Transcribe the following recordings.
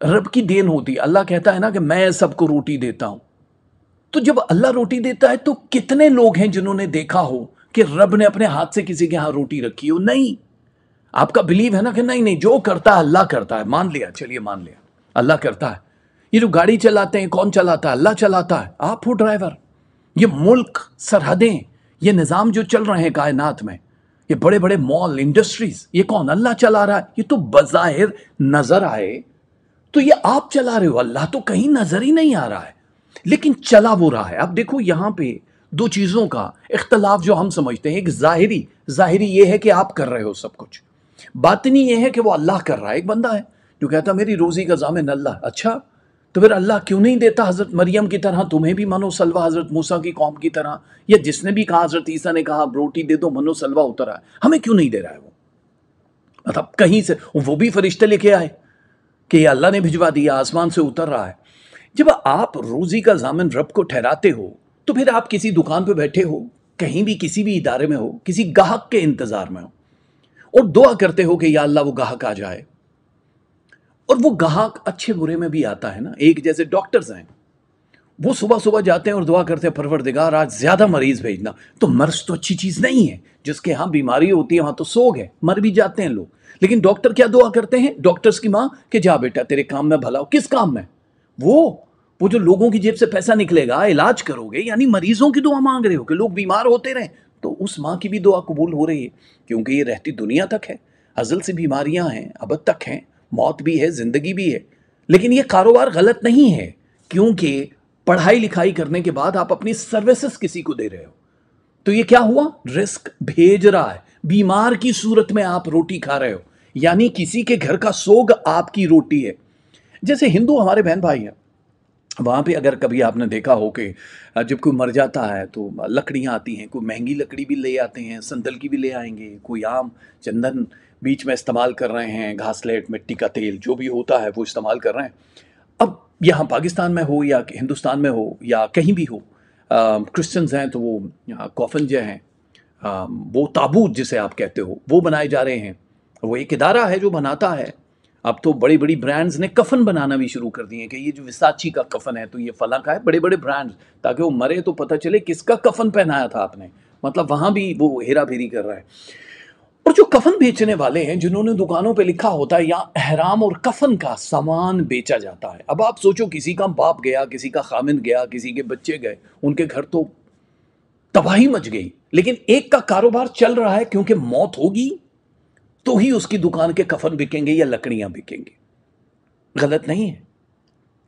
رب کی دین ہوتی ہے. اللہ کہتا ہے نا کہ میں سب کو روٹی دیتا ہوں. تو جب اللہ روٹی دیتا ہے تو کتنے لوگ ہیں جنہوں نے دیکھا ہو کہ رب نے اپنے ہاتھ سے کسی کے ہاں روٹی رکھی ہو؟ نہیں. آپ کا بلیو ہے نا کہ نہیں نہیں، جو کرتا ہے اللہ کرتا ہے. مان لیا، چلیے مان لیا اللہ کرتا ہے. یہ جو گاڑی چلاتے ہیں کون چلاتا ہے؟ اللہ چلاتا ہے. آپ ہو ڈرائیور. یہ ملک، سرحدیں، یہ نظام جو چل رہے ہیں کائنات میں، یہ بڑے بڑے مال، انڈسٹریز، یہ کون؟ اللہ چلا رہا ہے. یہ تو بظاہر نظر آئے تو یہ آپ چلا رہے ہو، اللہ تو کہیں نظر ہی نہیں آ رہا ہے، لیکن چلا وہ رہا ہے. اب دیکھو یہاں پہ دو چیزوں کا اختلاف جو ہم سمجھتے ہیں. ایک ظاہری یہ ہے کہ آپ کر رہے ہو سب کچھ. باطنی یہ ہے کہ وہ اللہ کر رہا ہے. ایک بندہ ہے جو کہتا میری روزی کا ضامن اللہ. اچھا تو پھر اللہ کیوں نہیں دیتا حضرت مریم کی طرح تمہیں بھی منو سلوا، حضرت موسیٰ کی قوم کی طرح، یا جس نے بھی کہا، حضرت عیسیٰ نے کہا روٹی دے دو منو سلوا اترا ہے، ہمیں کیوں نہیں دے رہا ہے وہ؟ مطلب کہیں سے وہ بھی فرشتے لے کے آئے کہ یہ اللہ نے بھجوا دیا، آسمان سے اتر رہا ہے. جب آپ روزی کا ضامن رب کو ٹھہراتے ہو تو پھر آپ کسی دکان پہ بیٹھے ہو، کہیں بھی کسی بھی ادارے میں ہو، کسی گاہک کے انتظار میں ہو اور دعا کرتے ہو کہ یا اللہ وہ گاہک آ جائے. اور وہ گاہک اچھے برے میں بھی آتا ہے نا. ایک جیسے ڈاکٹرز ہیں، وہ صبح صبح جاتے ہیں اور دعا کرتے ہیں پروردگار آج زیادہ مریض بھیجنا. تو مرض تو اچھی چیز نہیں ہے. جس کے ہاں بیماری ہوتی ہے وہاں تو سوگ ہے، مر بھی جاتے ہیں لوگ. لیکن ڈاکٹر کیا دعا کرتے ہیں؟ ڈاکٹرز کی ماں کہ جا بیٹا تیرے کام میں بھلا ہو. کس کام میں؟ وہ جو لوگوں کی جیب سے پیسہ نکلے گا، علاج کرو گے، یعنی مریضوں کی دعا مانگ رہے ہو کہ لوگ بیمار ہوتے رہیں. تو اس ماں کی بھی دعا قبول ہو رہی ہے، کیونکہ یہ رہتی دنیا تک ہے. ازل سے بیماریاں ہیں، ابد تک ہیں، موت بھی ہے، زندگی بھی ہے. لیکن یہ کاروبار غلط نہیں ہے، کیونکہ پڑھائی لکھائی کرنے کے بعد آپ اپنی سروسز کسی کو دے رہے ہو. تو یہ کیا ہوا؟ رزق بھیج رہا ہے. بیمار کی صورت میں آپ روٹی کھا رہے ہو، یعنی کسی کے گھر کا سوگ آپ کی روٹی ہے. جیسے ہندو ہمارے بہن بھائی ہیں، وہاں پہ اگر کبھی آپ نے دیکھا ہو کہ جب کوئی مر جاتا ہے تو لکڑیاں آتی ہیں. کوئی مہنگی لکڑی بھی لے آتے ہیں، سندل کی بھی لے آئیں گے، کوئی عام چندن بیچ میں استعمال کر رہے ہیں، گھاسلیٹ، مٹی کا تیل، جو بھی ہوتا ہے وہ استعمال کر رہے ہیں. اب یہاں پاکستان میں ہو یا ہندوستان میں ہو یا کہیں بھی ہو، کرسچنز ہیں تو وہ کوفن جو ہیں، وہ تابوت جسے آپ کہتے ہو، وہ بنائے جا رہے ہیں. وہ ایک ادارہ ہے جو بناتا ہے. اب تو بڑی بڑی برانڈز نے کفن بنانا بھی شروع کر دیے ہیں کہ یہ جو وساچی کا کفن ہے تو یہ فلاں کا ہے. بڑے بڑے برانڈز، تاکہ وہ مرے تو پتہ چلے کس کا کفن پہنایا تھا آپ نے. مطلب وہاں بھی وہ ہیرا پھیری کر رہا ہے. اور جو کفن بیچنے والے ہیں، جنہوں نے دکانوں پہ لکھا ہوتا ہے یا احرام اور کفن کا سامان بیچا جاتا ہے. اب آپ سوچو کسی کا باپ گیا، کسی کا خامند گیا، کسی کے بچے گئے، ان کے گھر تو تباہی مچ گئی. لیکن ایک کا کاروبار چل رہا ہے، کیونکہ موت ہوگی تو ہی اس کی دکان کے کفن بکیں گے یا لکڑیاں بکیں گے. غلط نہیں ہے،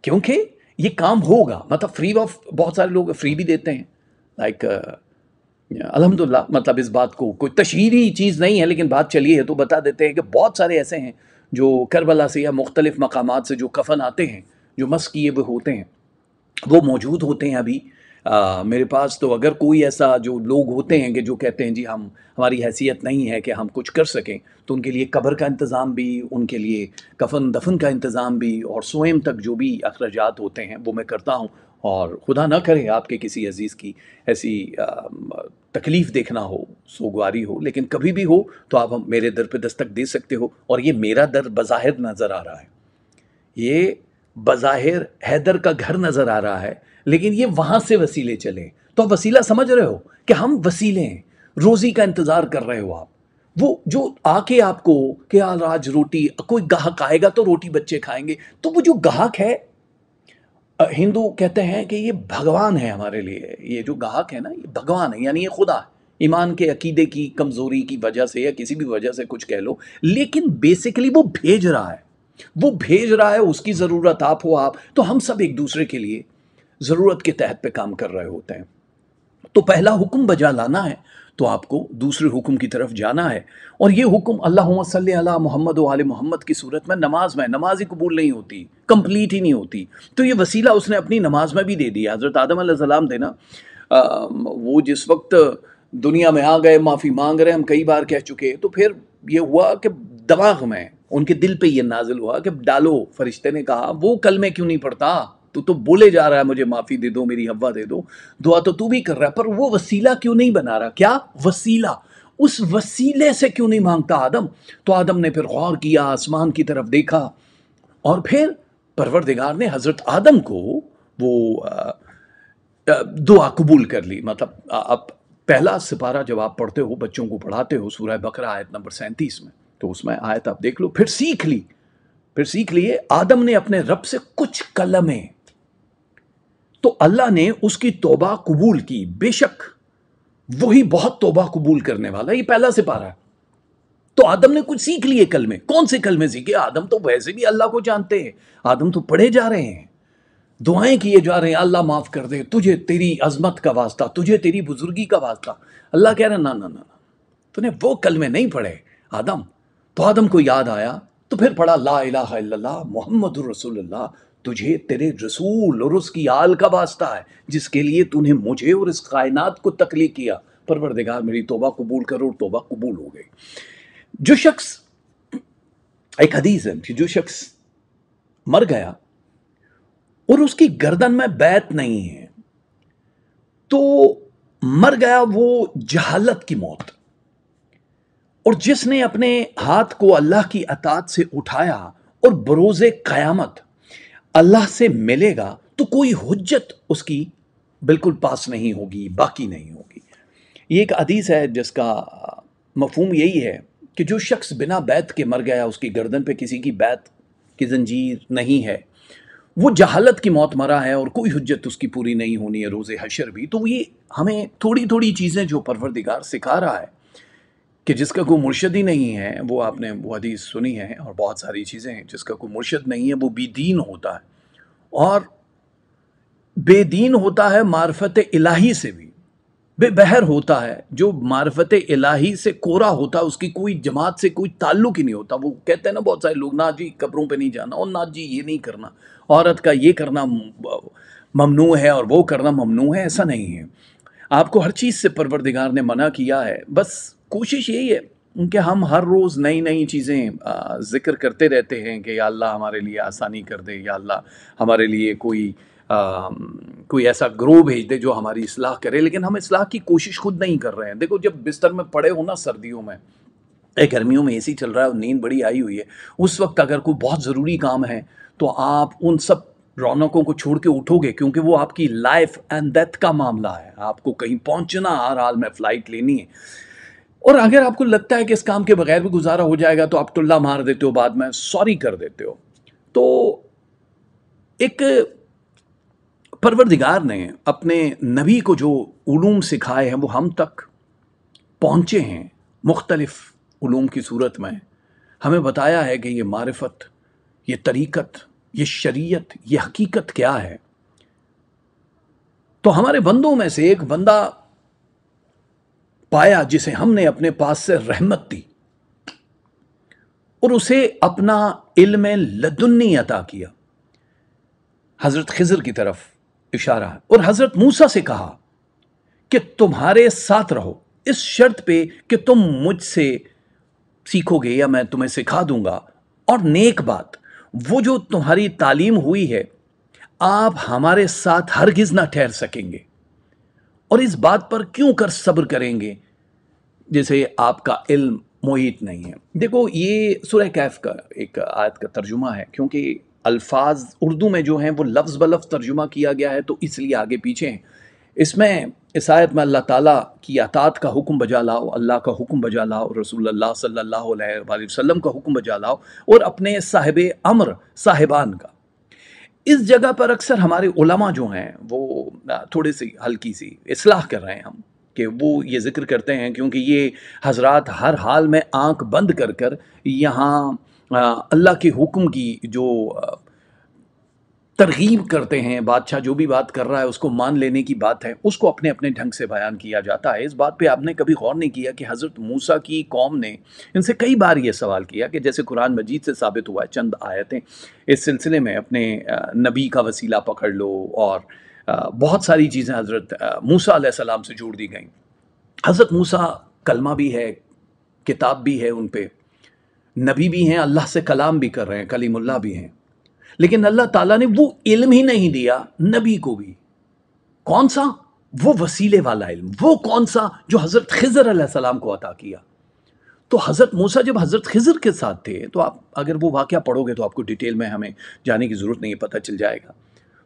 کیونکہ یہ کام ہوگا. مطلب فری آف، بہت سارے لوگ فری بھی دیتے ہیں. لائک الحمدللہ، مطلب اس بات کو کوئی تشہیری چیز نہیں ہے، لیکن بات چلی ہے تو بتا دیتے ہیں کہ بہت سارے ایسے ہیں جو کربلا سے یا مختلف مقامات سے جو کفن آتے ہیں، جو مسح کیے ہوئے ہوتے ہیں، وہ موجود ہوتے ہیں ابھی میرے پاس. تو اگر کوئی ایسا جو لوگ ہوتے ہیں کہ جو کہتے ہیں جی ہماری حیثیت نہیں ہے کہ ہم کچھ کر سکیں، تو ان کے لیے قبر کا انتظام بھی، ان کے لیے کفن دفن کا انتظام بھی، اور سوئم تک جو بھی اخراجات ہوتے ہیں وہ میں کرتا ہوں. اور خدا نہ کرے آپ کے کسی عزیز کی ایسی تکلیف دیکھنا ہو، سوگواری ہو، لیکن کبھی بھی ہو تو آپ میرے در پہ دستک دے سکتے ہو. اور یہ میرا در بظاہر نظر آ رہا ہے، یہ بظاہر حیدر کا گھر نظر آ رہا ہے، لیکن یہ وہاں سے وسیلے چلے. تو آپ وسیلہ سمجھ رہے ہو کہ ہم وسیلے ہیں. روزی کا انتظار کر رہے ہو آپ، وہ جو آ کے آپ کو کہ آج روٹی، کوئی گاہک آئے گا تو روٹی بچے کھائیں گے. تو وہ جو گاہک ہے، ہندو کہتے ہیں کہ یہ بھگوان ہے ہمارے لیے. یہ جو گاہک ہے نا، یہ بھگوان ہے، یعنی یہ خدا ہے. ایمان کے عقیدے کی کمزوری کی وجہ سے یا کسی بھی وجہ سے کچھ کہہ لو، لیکن بیسیکلی وہ بھیج رہا ہے. وہ بھیج رہا ہے. اس کی ضرورت آپ ہو، آپ تو ہم سب ایک دوسرے کے لیے ضرورت کے تحت پہ کام کر رہے ہوتے ہیں. تو پہلا حکم بجا لانا ہے تو آپ کو دوسرے حکم کی طرف جانا ہے. اور یہ حکم اللہم صلی علی محمد و آل محمد کی صورت میں نماز ہی قبول نہیں ہوتی، کمپلیٹ ہی نہیں ہوتی. تو یہ وسیلہ اس نے اپنی نماز میں بھی دے دیا. حضرت آدم علیہ السلام تھے نا، وہ جس وقت دنیا میں آ گئے، معافی مانگ رہے، ہم کئی بار کہہ چکے. تو پھر یہ ہوا کہ دماغ میں، ان کے دل پہ یہ نازل ہوا کہ ڈالو. فرشتے نے کہا وہ کلمے کیوں نہیں پڑھتا؟ تو بولے جا رہا ہے مجھے معافی دے دو، میری حوا دے دو، دعا تو بھی کر رہا ہے، پر وہ وسیلہ کیوں نہیں بنا رہا؟ کیا وسیلہ؟ اس وسیلے سے کیوں نہیں مانگتا آدم؟ تو آدم نے پھر غور کیا، آسمان کی طرف دیکھا، اور پھر پروردگار نے حضرت آدم کو وہ دعا قبول کر لی. مطلب اب پہلا سپارہ جب آپ پڑھتے ہو، بچوں کو پڑھاتے ہو، سورہ بقرہ آیت نمبر 37 میں، تو اس میں آیت آپ دیکھ لو. پھر سیکھ لیے آدم نے اپنے رب سے کچھ کلمے، تو اللہ نے اس کی توبہ قبول کی. بے شک وہی بہت توبہ قبول کرنے والا. یہ پہلا سپارہ ہے. تو آدم نے کچھ سیکھ لیے کلمے. کون سے کلمے سیکھے؟ آدم تو ویسے بھی اللہ کو جانتے ہیں. آدم تو پڑھے جا رہے ہیں، دعائیں کیے جا رہے ہیں، اللہ معاف کر دے، تجھے تیری عظمت کا واسطہ، تجھے تیری بزرگی کا واسطہ. اللہ کہہ رہا نہ، تو نے وہ کلمے نہیں پڑھے آدم. تو آدم کو یاد آیا، تو پھر پڑھا لا الہ الا اللہ محمد الرسول اللہ. تجھے تیرے رسول اور اس کی آل کا واسطہ ہے، جس کے لیے تو نے مجھے اور اس کائنات کو تخلیق کیا. پروردگار میری توبہ قبول کرو، اور توبہ قبول ہو گئی. جو شخص، ایک حدیث ہے کہ جو شخص مر گیا اور اس کی گردن میں بیعت نہیں ہے، تو مر گیا وہ جہالت کی موت. اور جس نے اپنے ہاتھ کو اللہ کی اطاعت سے اٹھایا اور بروز قیامت اللہ سے ملے گا، تو کوئی حجت اس کی بالکل پاس نہیں ہوگی، باقی نہیں ہوگی. یہ ایک حدیث ہے جس کا مفہوم یہی ہے کہ جو شخص بنا بیعت کے مر گیا، اس کی گردن پہ کسی کی بیعت کی زنجیر نہیں ہے، وہ جہالت کی موت مرا ہے، اور کوئی حجت اس کی پوری نہیں ہونی ہے روز حشر بھی. تو یہ ہمیں تھوڑی تھوڑی چیزیں جو پروردگار سکھا رہا ہے کہ جس کا کوئی مرشد ہی نہیں ہے، وہ آپ نے وہ حدیث سنی ہے، اور بہت ساری چیزیں ہیں. جس کا کوئی مرشد نہیں ہے وہ بے دین ہوتا ہے، اور بے دین ہوتا ہے معرفت الہی سے بھی بے بہر ہوتا ہے. جو معرفت الہی سے کورا ہوتا ہے، اس کی کوئی جماعت سے کوئی تعلق ہی نہیں ہوتا. وہ کہتے ہیں نا بہت سارے لوگ، نہ جی قبروں پہ نہیں جانا، اور نہ جی یہ نہیں کرنا، عورت کا یہ کرنا ممنوع ہے اور وہ کرنا ممنوع ہے. ایسا نہیں ہے. آپ کو ہر چیز سے پروردگار نے منع کیا ہے. بس کوشش یہی ہے کہ ہم ہر روز نئی نئی چیزیں ذکر کرتے رہتے ہیں کہ یا اللہ ہمارے لیے آسانی کر دے، یا اللہ ہمارے لیے کوئی ایسا گروہ بھیج دے جو ہماری اصلاح کرے. لیکن ہم اصلاح کی کوشش خود نہیں کر رہے ہیں. دیکھو جب بستر میں پڑے ہو نا سردیوں میں، گرمیوں میں اے سی چل رہا ہے اور نیند بڑی آئی ہوئی ہے، اس وقت اگر کوئی بہت ضروری کام ہے تو آپ ان سب رونقوں کو چھوڑ کے اٹھو گے، کیونکہ وہ آپ کی لائف اینڈ ڈیتھ کا معاملہ ہے. آپ کو کہیں پہنچنا، ہر حال میں فلائٹ لینی ہے. اور اگر آپ کو لگتا ہے کہ اس کام کے بغیر بھی گزارا ہو جائے گا تو آپ ٹلہ مار دیتے ہو، بعد میں سوری کر دیتے ہو. تو ایک پروردگار نے اپنے نبی کو جو علوم سکھائے ہیں وہ ہم تک پہنچے ہیں مختلف علوم کی صورت میں. ہمیں بتایا ہے کہ یہ معرفت، یہ طریقت، یہ شریعت، یہ حقیقت کیا ہے. تو ہمارے بندوں میں سے ایک بندہ پایا جسے ہم نے اپنے پاس سے رحمت دی، اور اسے اپنا علم لدنی عطا کیا. حضرت خضر کی طرف اشارہ ہے. اور حضرت موسیٰ سے کہا کہ تمہارے ساتھ رہو، اس شرط پہ کہ تم مجھ سے سیکھو گے یا میں تمہیں سکھا دوں گا. اور نیک بات، وہ جو تمہاری تعلیم ہوئی ہے، آپ ہمارے ساتھ ہرگز نہ ٹھہر سکیں گے، اور اس بات پر کیوں کر صبر کریں گے جیسے آپ کا علم محیط نہیں ہے. دیکھو یہ سورہ کہف کا ایک آیت کا ترجمہ ہے، کیونکہ الفاظ اردو میں جو ہیں وہ لفظ بلفظ ترجمہ کیا گیا ہے، تو اس لیے آگے پیچھے ہیں. اس میں اس آیت میں اللہ تعالیٰ کی اطاعت کا حکم بجا لاؤ، اللہ کا حکم بجا لاؤ، رسول اللہ صلی اللہ علیہ وآلہ وسلم کا حکم بجا لاؤ، اور اپنے صاحب امر صاحبان کا. اس جگہ پر اکثر ہمارے علماء جو ہیں وہ تھوڑے سی ہلکی سی اصلاح کر رہے ہیں ہم، کہ وہ یہ ذکر کرتے ہیں، کیونکہ یہ حضرات ہر حال میں آنکھ بند کر کر یہاں اللہ کے حکم کی جو ترغیب کرتے ہیں. بادشاہ جو بھی بات کر رہا ہے اس کو مان لینے کی بات ہے، اس کو اپنے اپنے ڈھنگ سے بیان کیا جاتا ہے. اس بات پہ آپ نے کبھی غور نہیں کیا کہ حضرت موسیٰ کی قوم نے ان سے کئی بار یہ سوال کیا، کہ جیسے قرآن مجید سے ثابت ہوا ہے، چند آیتیں اس سلسلے میں اپنے نبی کا وسیلہ پکڑ لو، اور بہت ساری چیزیں حضرت موسیٰ علیہ السلام سے جوڑ دی گئیں. حضرت موسیٰ کلمہ بھی ہے، کتاب بھی ہے، ان پہ نبی بھی ہیں، اللہ سے کلام بھی کر رہے ہیں، کلیم اللہ بھی ہیں. لیکن اللہ تعالیٰ نے وہ علم ہی نہیں دیا نبی کو بھی. کون سا؟ وہ وسیلے والا علم. وہ کون سا؟ جو حضرت خضر علیہ السلام کو عطا کیا. تو حضرت موسیٰ جب حضرت خضر کے ساتھ تھے، تو آپ اگر وہ واقعہ پڑھو گے تو آپ کو ڈیٹیل میں ہمیں جانے کی ضرورت نہیں ہے، پتہ چل جائے گا.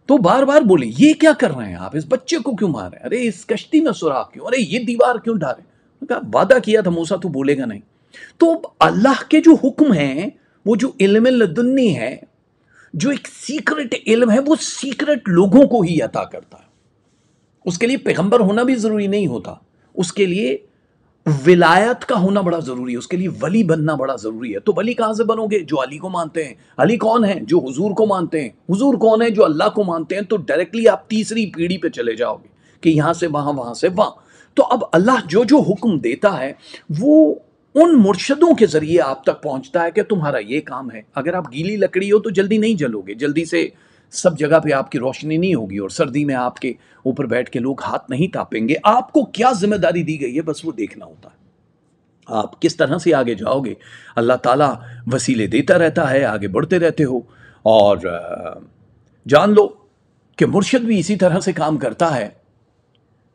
تو بار بار بولے یہ کیا کر رہے ہیں آپ، اس بچے کو کیوں مار رہے ہیں، ارے اس کشتی میں سوراخ کیوں، ارے یہ دیوار کیوں ڈھا رہے ہیں. کہا وعدہ کیا تھا موسیٰ تو بولے گا نہیں. تو اللہ کے جو حکم ہیں، وہ جو علم لدنی ہے، جو ایک سیکرٹ علم ہے، وہ سیکرٹ لوگوں کو ہی عطا کرتا ہے. اس کے لیے پیغمبر ہونا بھی ضروری نہیں ہوتا، اس کے لیے ولایت کا ہونا بڑا ضروری ہے، اس کے لیے ولی بننا بڑا ضروری ہے. تو ولی کہاں سے بنو گے؟ جو علی کو مانتے ہیں. علی کون ہیں؟ جو حضور کو مانتے ہیں. حضور کون ہیں؟ جو اللہ کو مانتے ہیں. تو ڈائریکٹلی آپ تیسری پیڑھی پہ چلے جاؤ گے کہ یہاں سے وہاں، وہاں سے وہاں. تو اب اللہ جو جو حکم دیتا ہے وہ ان مرشدوں کے ذریعے آپ تک پہنچتا ہے کہ تمہارا یہ کام ہے. اگر آپ گیلی لکڑی ہو تو جلدی نہیں جلو گے، جلدی سے سب جگہ پہ آپ کی روشنی نہیں ہوگی، اور سردی میں آپ کے اوپر بیٹھ کے لوگ ہاتھ نہیں تاپیں گے. آپ کو کیا ذمہ داری دی گئی ہے بس وہ دیکھنا ہوتا ہے، آپ کس طرح سے آگے جاؤ گے. اللہ تعالیٰ وسیلے دیتا رہتا ہے، آگے بڑھتے رہتے ہو. اور جان لو کہ مرشد بھی اسی طرح سے کام کرتا ہے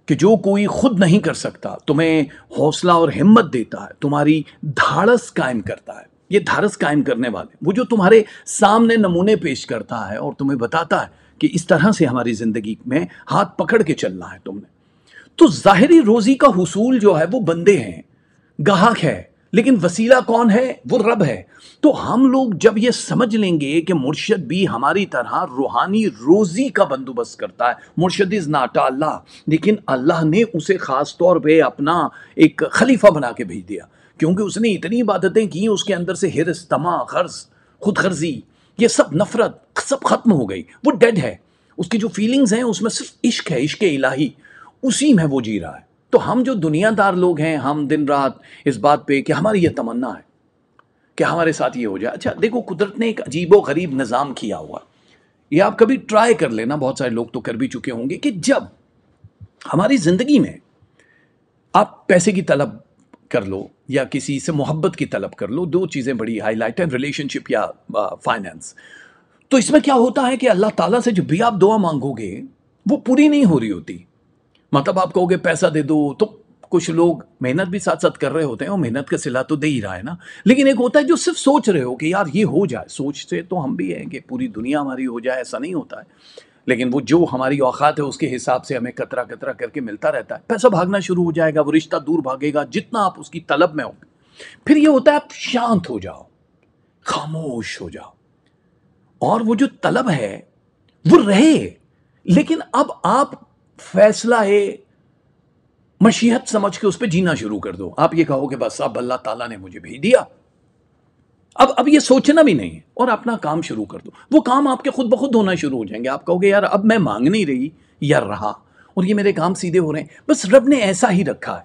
کہ جو کوئی خود نہیں کر سکتا تمہیں حوصلہ اور ہمت دیتا ہے، تمہاری دھاڑس قائم کرتا ہے. یہ دھاڑس قائم کرنے والے وہ جو تمہارے سامنے نمونے پیش کرتا ہے اور تمہیں بتاتا ہے کہ اس طرح سے ہماری زندگی میں ہاتھ پکڑ کے چلنا ہے تم نے. تو ظاہری روزی کا حصول جو ہے وہ بندے ہیں، گاہک ہے، لیکن وسیلہ کون ہے؟ وہ رب ہے. تو ہم لوگ جب یہ سمجھ لیں گے کہ مرشد بھی ہماری طرح روحانی روزی کا بندوبست کرتا ہے. مرشد از ناٹ اللہ، لیکن اللہ نے اسے خاص طور پہ اپنا ایک خلیفہ بنا کے بھیج دیا، کیونکہ اس نے اتنی عبادتیں کی، اس کے اندر سے ہرس، طمع، غرض، خود غرضی، یہ سب نفرت سب ختم ہو گئی. وہ ڈیڈ ہے، اس کی جو فیلنگز ہیں اس میں صرف عشق ہے، عشق الہی، اسی میں وہ جی رہا ہے. تو ہم جو دنیا دار لوگ ہیں، ہم دن رات اس بات پہ کہ ہماری یہ تمنا ہے کہ ہمارے ساتھ یہ ہو جائے. اچھا دیکھو، قدرت نے ایک عجیب و غریب نظام کیا ہوا، یہ آپ کبھی ٹرائی کر لینا، بہت سارے لوگ تو کر بھی چکے ہوں گے، کہ جب ہماری زندگی میں آپ پیسے کی طلب کر لو یا کسی سے محبت کی طلب کر لو، دو چیزیں بڑی ہائی لائٹ ہیں، ریلیشن شپ یا فائنینس. تو اس میں کیا ہوتا ہے کہ اللہ تعالیٰ سے جب بھی آپ دعا مانگو گے وہ پوری نہیں ہو رہی ہوتی. مطلب آپ کہو گے پیسہ دے دو، تو کچھ لوگ محنت بھی ساتھ ساتھ کر رہے ہوتے ہیں، اور محنت کا صلہ تو دے ہی رہا ہے نا. لیکن ایک ہوتا ہے جو صرف سوچ رہے ہو کہ یار یہ ہو جائے. سوچ سے تو ہم بھی ہیں کہ پوری دنیا ہماری ہو جائے، ایسا نہیں ہوتا ہے، لیکن وہ جو ہماری اوقات ہے اس کے حساب سے ہمیں قطرہ قطرہ کر کے ملتا رہتا ہے. پیسہ بھاگنا شروع ہو جائے گا، وہ رشتہ دور بھاگے گا جتنا آپ اس کی طلب میں ہو. پھر یہ ہوتا ہے آپ شانت ہو جاؤ، خاموش ہو جاؤ، اور وہ جو طلب ہے وہ رہے. لیکن اب آپ فیصلہ مشیت سمجھ کے اس پہ جینا شروع کر دو. آپ یہ کہو کہ بس اب اللہ تعالیٰ نے مجھے بھیج دیا، اب یہ سوچنا بھی نہیں ہے، اور اپنا کام شروع کر دو. وہ کام آپ کے خود بخود ہونا شروع ہو جائیں گے. آپ کہو گے یار اب میں مانگ نہیں رہی یا رہا، اور یہ میرے کام سیدھے ہو رہے ہیں. بس رب نے ایسا ہی رکھا ہے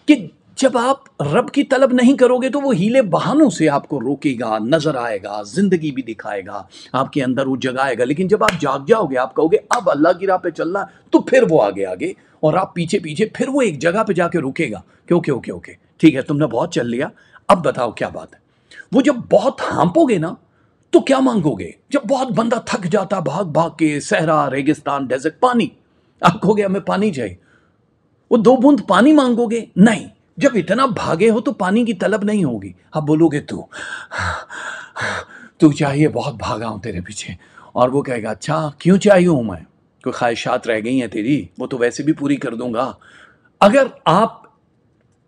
کہ جب آپ رب کی طلب نہیں کرو گے تو وہ ہیلے بہانوں سے آپ کو روکے گا، نظر آئے گا، زندگی بھی دکھائے گا، آپ کے اندر وہ جگائے گا. لیکن جب آپ جاگ جاؤ گے، آپ کہو گے اب اللہ کی راہ پہ چلنا ہے، تو پھر وہ آگے آگے اور آپ پیچھے پیچھے، پھر وہ ایک جگہ پہ جا کے رکے گا کہ اوکے ٹھیک ہے، تم نے بہت چل لیا، اب بتاؤ کیا بات ہے. وہ جب بہت ہانپو گے نا تو کیا مانگو گے؟ جب بہت بندہ تھک جاتا بھاگ بھاگ کے، صحرا، ریگستان، ڈیزرٹ، پانی، آپ کہو گے ہمیں پانی چاہیے، وہ 2 بوند پانی مانگو گے؟ نہیں. جب اتنا بھاگے ہو تو پانی کی طلب نہیں ہوگی. آپ بولو گے تو چاہیے، بہت بھاگا ہوں تیرے پیچھے. اور وہ کہے گا اچھا کیوں چاہیے ہوں میں؟ کوئی خواہشات رہ گئی ہیں تیری؟ وہ تو ویسے بھی پوری کر دوں گا. اگر آپ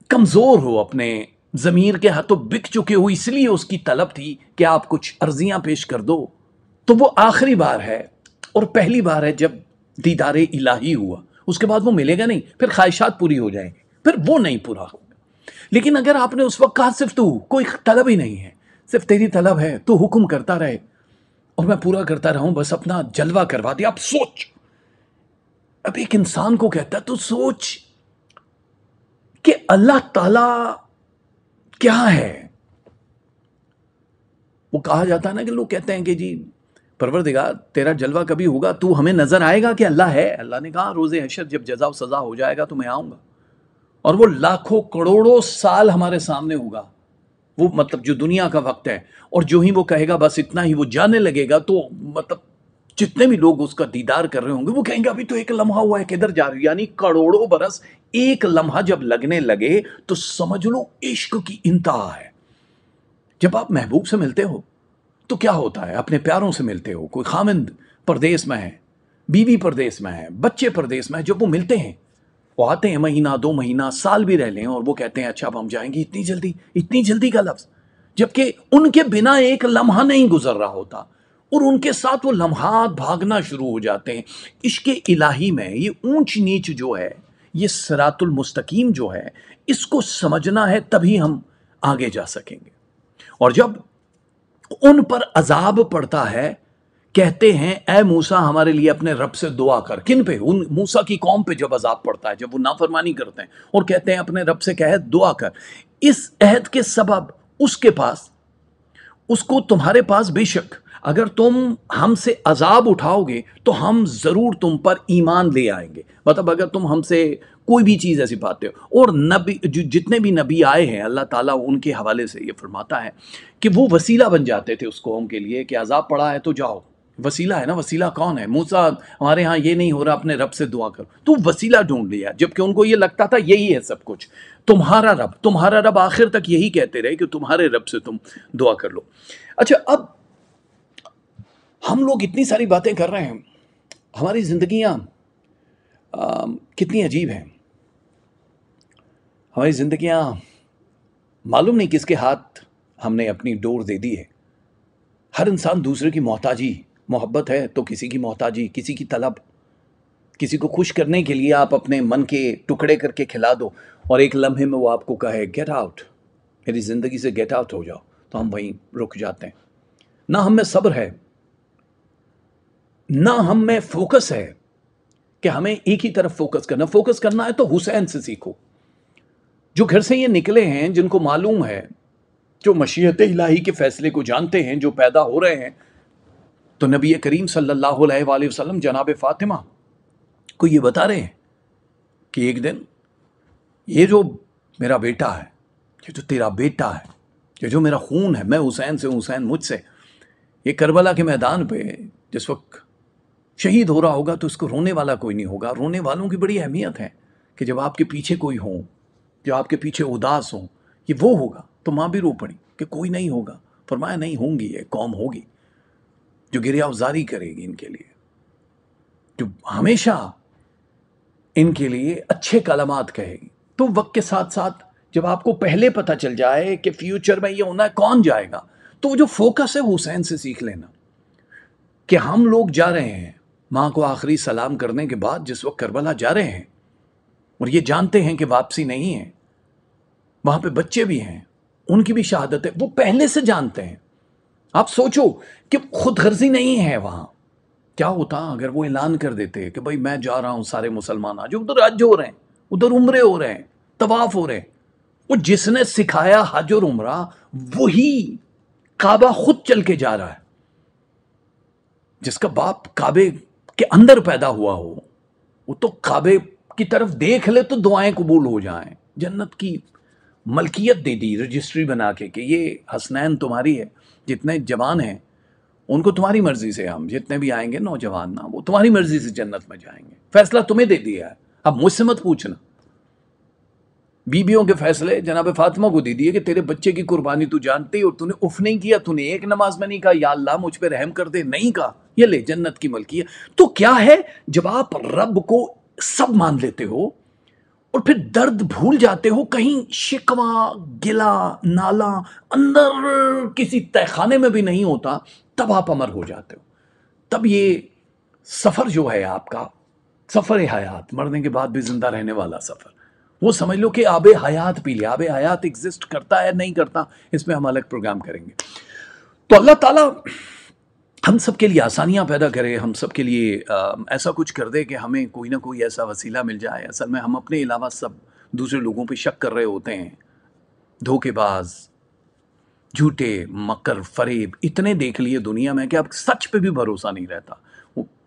کمزور ہو، اپنے ضمیر کے ہاتھوں بک چکے ہو، اس لیے اس کی طلب تھی کہ آپ کچھ عرضیاں پیش کر دو، تو وہ آخری بار ہے اور پہلی بار ہے جب دیدار الہی ہوا. اس کے بعد وہ ملے گا نہیں. پھر خواہشات پوری ہو جائیں گی، پھر وہ نہیں پورا ہوگا. لیکن اگر آپ نے اس وقت کہا صرف تو، کوئی طلب ہی نہیں ہے، صرف تیری طلب ہے، تو حکم کرتا رہے اور میں پورا کرتا رہوں، بس اپنا جلوہ کروا دیا. اب سوچ، اب ایک انسان کو کہتا ہے تو سوچ کہ اللہ تعالی کیا ہے. وہ کہا جاتا ہے نا کہ لوگ کہتے ہیں کہ جی پروردگار تیرا جلوہ کبھی ہوگا، تو ہمیں نظر آئے گا کہ اللہ ہے. اللہ نے کہا روز حشر جب جزا و سزا ہو جائے گا تو میں آؤں گا، اور وہ لاکھوں کروڑوں سال ہمارے سامنے ہوگا. وہ مطلب جو دنیا کا وقت ہے، اور جو ہی وہ کہے گا بس اتنا ہی وہ جانے لگے گا، تو مطلب جتنے بھی لوگ اس کا دیدار کر رہے ہوں گے وہ کہیں گے ابھی تو ایک لمحہ ہوا ہے کدھر جا رہی ہو. یعنی کروڑوں برس ایک لمحہ جب لگنے لگے تو سمجھ لو عشق کی انتہا ہے. جب آپ محبوب سے ملتے ہو تو کیا ہوتا ہے؟ اپنے پیاروں سے ملتے ہو، کوئی خامند پردیس میں ہے، بیوی پردیس میں ہے، بچے پردیس میں ہے، جب وہ ملتے ہیں وہ آتے ہیں مہینہ 2 مہینہ سال بھی رہ لیں اور وہ کہتے ہیں اچھا اب ہم جائیں گے. اتنی جلدی کا لفظ، جبکہ ان کے بنا ایک لمحہ نہیں گزر رہا ہوتا اور ان کے ساتھ وہ لمحات بھاگنا شروع ہو جاتے ہیں. عشق الہی میں یہ اونچ نیچ جو ہے، یہ صراط المستقیم جو ہے، اس کو سمجھنا ہے تبھی ہم آگے جا سکیں گے. اور جب ان پر عذاب پڑتا ہے کہتے ہیں اے موسیٰ ہمارے لیے اپنے رب سے دعا کر. کن پہ؟ ان موسیٰ کی قوم پہ جب عذاب پڑتا ہے، جب وہ نافرمانی کرتے ہیں اور کہتے ہیں اپنے رب سے کہے دعا کر. اس عہد کے سبب اس کے پاس، اس کو تمہارے پاس بے شک اگر تم ہم سے عذاب اٹھاؤ گے تو ہم ضرور تم پر ایمان لے آئیں گے. مطلب اگر تم ہم سے کوئی بھی چیز ایسی پاتے ہو. اور نبی جتنے بھی نبی آئے ہیں اللہ تعالیٰ ان کے حوالے سے یہ فرماتا ہے کہ وہ وسیلہ بن جاتے تھے اس قوم کے لیے کہ عذاب پڑا ہے تو جاؤ. وسیلہ ہے نا، وسیلہ کون ہے؟ موسیٰ ہمارے ہاں یہ نہیں ہو رہا اپنے رب سے دعا کرو، تو وسیلہ ڈھونڈ لیا. جبکہ ان کو یہ لگتا تھا یہی ہے سب کچھ، تمہارا رب آخر تک یہی کہتے رہے کہ تمہارے رب سے تم دعا کر لو. اچھا اب ہم لوگ اتنی ساری باتیں کر رہے ہیں، ہماری زندگیاں کتنی عجیب ہیں. ہماری زندگیاں معلوم نہیں کس کے ہاتھ ہم نے اپنی ڈور دے دی ہے. ہر انسان دوسرے کی محتاجی، محبت ہے تو کسی کی محتاجی، کسی کی طلب. کسی کو خوش کرنے کے لیے آپ اپنے من کے ٹکڑے کر کے کھلا دو اور ایک لمحے میں وہ آپ کو کہے گیٹ آؤٹ، میری زندگی سے گیٹ آؤٹ ہو جاؤ، تو ہم وہیں رک جاتے ہیں. نہ ہم میں صبر ہے، نہ ہم میں فوکس ہے کہ ہمیں ایک ہی طرف فوکس کرنا. فوکس کرنا ہے تو حسین سے سیکھو، جو گھر سے یہ نکلے ہیں، جن کو معلوم ہے، جو مشیت الہی کے فیصلے کو جانتے ہیں، جو پیدا ہو رہے ہیں. تو نبی کریم صلی اللہ علیہ وآلہ وسلم جناب فاطمہ کو یہ بتا رہے ہیں کہ ایک دن یہ جو میرا بیٹا ہے، یہ جو تیرا بیٹا ہے، یہ جو میرا خون ہے، میں حسین سے، حسین مجھ سے، یہ کربلا کے میدان پہ جس وقت شہید ہو رہا ہوگا تو اس کو رونے والا کوئی نہیں ہوگا. رونے والوں کی بڑی اہمیت ہے کہ جب آپ کے پیچھے کوئی ہو، جو آپ کے پیچھے اداس ہوں، یہ وہ ہوگا. تو ماں بھی رو پڑی کہ کوئی نہیں ہوگا. فرمایا نہیں، ہوں گی، یہ قوم ہوگی جو گریہ افزاری کرے گی ان کے لیے، جو ہمیشہ ان کے لیے اچھے کلمات کہے گی. تو وقت کے ساتھ ساتھ جب آپ کو پہلے پتہ چل جائے کہ فیوچر میں یہ ہونا ہے، کون جائے گا، تو وہ جو فوکس ہے وہ حسین سے سیکھ لینا کہ ہم لوگ جا رہے ہیں ماں کو آخری سلام کرنے کے بعد جس وقت کربلا جا رہے ہیں اور یہ جانتے ہیں کہ واپسی نہیں ہے، وہاں پہ بچے بھی ہیں، ان کی بھی شہادت ہے، وہ پہلے سے جانتے ہیں. آپ سوچو کہ خود غرضی نہیں ہے. وہاں کیا ہوتا اگر وہ اعلان کر دیتے کہ بھائی میں جا رہا ہوں، سارے مسلمان آ جو، ادھر حج ہو رہے ہیں، ادھر عمرے ہو رہے ہیں، طواف ہو رہے ہیں. وہ جس نے سکھایا حج اور عمرہ وہی کعبہ خود چل کے جا رہا ہے. جس کا باپ کعبے کے اندر پیدا ہوا ہو وہ تو کعبے کی طرف دیکھ لے تو دعائیں قبول ہو جائیں. جنت کی ملکیت دے دی رجسٹری بنا کے کہ یہ حسنین تمہاری ہے. جتنے جوان ہیں ان کو تمہاری مرضی سے، ہم جتنے بھی آئیں گے نوجوان نا، وہ تمہاری مرضی سے جنت میں جائیں گے. فیصلہ تمہیں دے دیا ہے، اب مجھ سے مت پوچھنا. بیویوں کے فیصلے جناب فاطمہ کو دے دیے کہ تیرے بچے کی قربانی تو جانتی اور تو نے اف نہیں کیا، تو نے ایک نماز میں نہیں کہا یا اللہ مجھ پہ رحم کر دے، نہیں کہا، یہ لے جنت کی ملکیت. تو کیا ہے جب آپ رب کو سب مان لیتے ہو اور پھر درد بھول جاتے ہو، کہیں شکوہ گلا نالا اندر کسی تہ خانے میں بھی نہیں ہوتا، تب آپ امر ہو جاتے ہو. تب یہ سفر جو ہے آپ کا، سفر حیات، مرنے کے بعد بھی زندہ رہنے والا سفر، وہ سمجھ لو کہ آب حیات پی لیا. آب حیات ایگزسٹ کرتا ہے نہیں کرتا، اس میں ہم الگ پروگرام کریں گے. تو اللہ تعالیٰ ہم سب کے لیے آسانیاں پیدا کرے، ہم سب کے لیے ایسا کچھ کر دے کہ ہمیں کوئی نہ کوئی ایسا وسیلہ مل جائے. اصل میں ہم اپنے علاوہ سب دوسرے لوگوں پہ شک کر رہے ہوتے ہیں. دھوکے باز، جھوٹے، مکر، فریب اتنے دیکھ لیے دنیا میں کہ اب سچ پہ بھی بھروسہ نہیں رہتا. وہ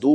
2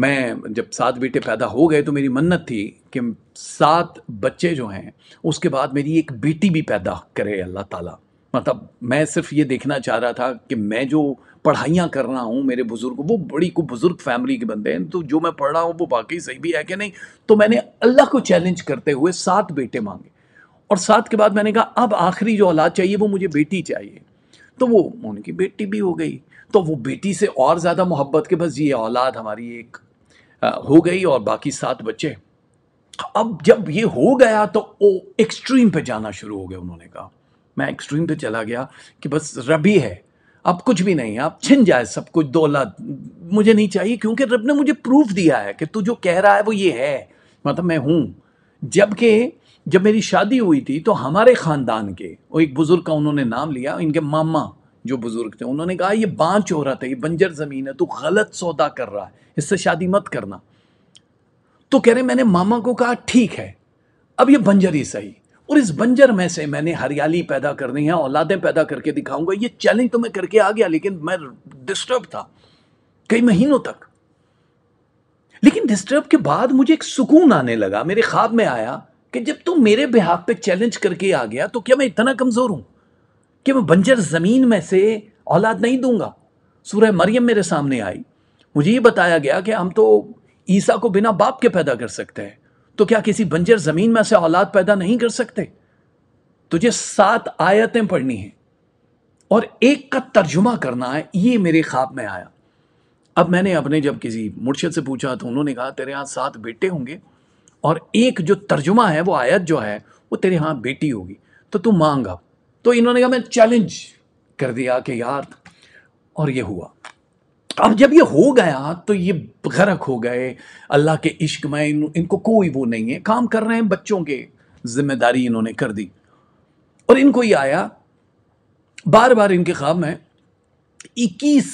میں جب 7 بیٹے پیدا ہو گئے تو میری منت تھی کہ 7 بچے جو ہیں اس کے بعد میری ایک بیٹی بھی پیدا کرے اللہ تعالیٰ. مطلب میں صرف یہ دیکھنا چاہ رہا تھا کہ میں جو پڑھائیاں کر رہا ہوں میرے بزرگ، وہ بڑی کو بزرگ فیملی کے بندے ہیں، تو جو میں پڑھ رہا ہوں وہ باقی صحیح بھی ہے کہ نہیں. تو میں نے اللہ کو چیلنج کرتے ہوئے 7 بیٹے مانگے، اور 7 کے بعد میں نے کہا اب آخری جو اولاد چاہیے وہ مجھے بیٹی چاہیے. تو وہ ان کی بیٹی بھی ہو گئی، تو وہ بیٹی سے اور زیادہ محبت، کہ بس یہ اولاد ہماری ایک ہو گئی، اور باقی 7 بچے. اب جب یہ ہو گیا تو وہ ایکسٹریم پہ جانا شروع ہو گیا. انہوں نے کہا میں ایکسٹریم پہ چلا گیا کہ بس رب ہی ہے، اب کچھ بھی نہیں ہے، اب چھن جائے سب کچھ، دولت مجھے نہیں چاہیے، کیونکہ رب نے مجھے پروف دیا ہے کہ تو جو کہہ رہا ہے وہ یہ ہے، مطلب میں ہوں. جبکہ جب میری شادی ہوئی تھی تو ہمارے خاندان کے وہ ایک بزرگ کا انہوں نے نام لیا، ان کے ماما جو بزرگ تھے، انہوں نے کہا یہ بانچ عورت ہے، یہ بنجر زمین ہے، تو غلط سودا کر رہا ہے، اس سے شادی مت کرنا. تو کہہ رہے میں نے ماما کو کہا ٹھیک ہے، اب یہ بنجر ہی صحیح، اور اس بنجر میں سے میں نے ہریالی پیدا کرنی ہے، اولادیں پیدا کر کے دکھاؤں گا. یہ چیلنج تو میں کر کے آ گیا، لیکن میں ڈسٹرب تھا کئی مہینوں تک. لیکن ڈسٹرب کے بعد مجھے ایک سکون آنے لگا، میرے خواب میں آیا کہ جب تم میرے بہاف پہ چیلنج کر کے آ گیا تو کیا میں اتنا کمزور ہوں کہ میں بنجر زمین میں سے اولاد نہیں دوں گا. سورہ مریم میرے سامنے آئی، مجھے یہ بتایا گیا کہ ہم تو عیسیٰ کو بنا باپ کے پیدا کر سکتے ہیں، تو کیا کسی بنجر زمین میں سے اولاد پیدا نہیں کر سکتے؟ تجھے 7 آیتیں پڑھنی ہیں اور ایک کا ترجمہ کرنا ہے. یہ میرے خواب میں آیا. اب میں نے اپنے جب کسی مرشد سے پوچھا تو انہوں نے کہا تیرے ہاں 7 بیٹے ہوں گے، اور ایک جو ترجمہ ہے وہ آیت جو ہے وہ تیرے ہاں بیٹی ہوگی، تو تم مانگا. تو انہوں نے کہا میں چیلنج کر دیا کہ یار، اور یہ ہوا. اب جب یہ ہو گیا تو یہ غرق ہو گئے اللہ کے عشق میں، ان کو کوئی وہ نہیں ہے، کام کر رہے ہیں، بچوں کے ذمہ داری انہوں نے کر دی. اور ان کو یہ آیا بار بار ان کے خواب میں 21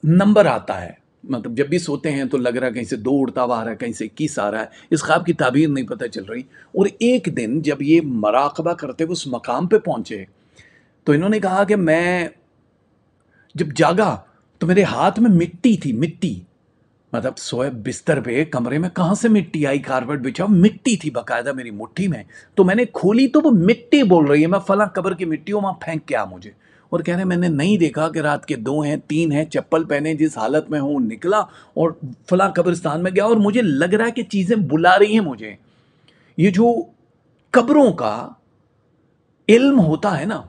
نمبر آتا ہے، مطلب جب بھی سوتے ہیں تو لگ رہا ہے کہیں سے 2 اڑتا ہوا آ رہا ہے، کہیں سے 21 آ رہا ہے. اس خواب کی تعبیر نہیں پتہ چل رہی. اور ایک دن جب یہ مراقبہ کرتے ہوئے اس مقام پہ پہنچے تو انہوں نے کہا کہ میں جب جاگا تو میرے ہاتھ میں مٹی تھی، مٹی، مطلب سوئے بستر پہ کمرے میں کہاں سے مٹی آئی، کارپیٹ بچھا مٹی تھی باقاعدہ میری مٹھی میں. تو میں نے کھولی تو وہ مٹی بول رہی ہے، میں فلاں قبر کی مٹی ہوں، وہاں پھینک کے آ مجھے. اور کہہ رہے میں نے نہیں دیکھا کہ رات کے 2 ہیں 3 ہیں، چپل پہنے جس حالت میں ہوں نکلا اور فلاں قبرستان میں گیا، اور مجھے لگ رہا ہے کہ چیزیں بلا رہی ہیں مجھے. یہ جو قبروں کا علم ہوتا ہے نا،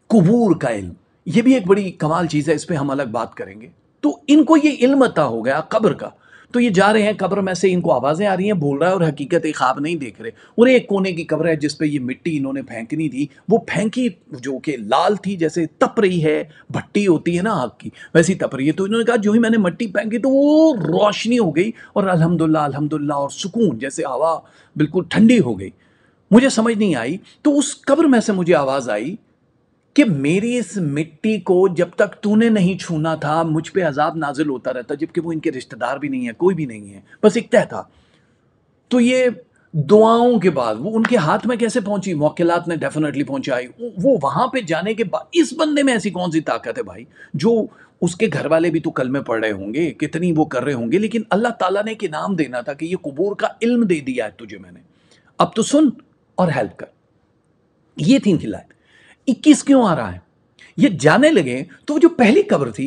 قبور کا علم، یہ بھی ایک بڑی کمال چیز ہے، اس پہ ہم الگ بات کریں گے. تو ان کو یہ علم عطا ہو گیا قبر کا. تو یہ جا رہے ہیں قبر میں سے، ان کو آوازیں آ رہی ہیں، بول رہا ہے، اور حقیقت ایک خواب نہیں دیکھ رہے. اور ایک کونے کی قبر ہے جس پہ یہ مٹی انہوں نے پھینکنی تھی، وہ پھینکی جو کہ لال تھی، جیسے تپ رہی ہے، بھٹی ہوتی ہے نا آگ کی، ویسی تپ رہی ہے. تو انہوں نے کہا جو ہی میں نے مٹی پھینکی تو وہ روشنی ہو گئی، اور الحمدللہ الحمدللہ، اور سکون، جیسے ہوا بالکل ٹھنڈی ہو گئی. مجھے سمجھ نہیں آئی. تو اس قبر میں سے مجھے آواز آئی کہ میری اس مٹی کو جب تک تو نے نہیں چھونا تھا مجھ پہ عذاب نازل ہوتا رہتا، جبکہ وہ ان کے رشتہ دار بھی نہیں ہے، کوئی بھی نہیں ہے، بس ایک تہ تھا. تو یہ دعاؤں کے بعد وہ ان کے ہاتھ میں کیسے پہنچی؟ موکلات نے ڈیفینیٹلی پہنچائی. وہ وہاں پہ جانے کے بعد اس بندے میں ایسی کون سی طاقت ہے بھائی، جو اس کے گھر والے بھی تو کلمے پڑھ رہے ہوں گے، کتنی وہ کر رہے ہوں گے، لیکن اللہ تعالیٰ نے ایک انعام دینا تھا کہ یہ قبور کا علم دے دیا ہے تجھے میں نے، اب تو سن اور ہیلپ کر. یہ تھی کھلائے. 21 کیوں آ رہا ہے؟ یہ جانے لگے تو وہ جو پہلی قبر تھی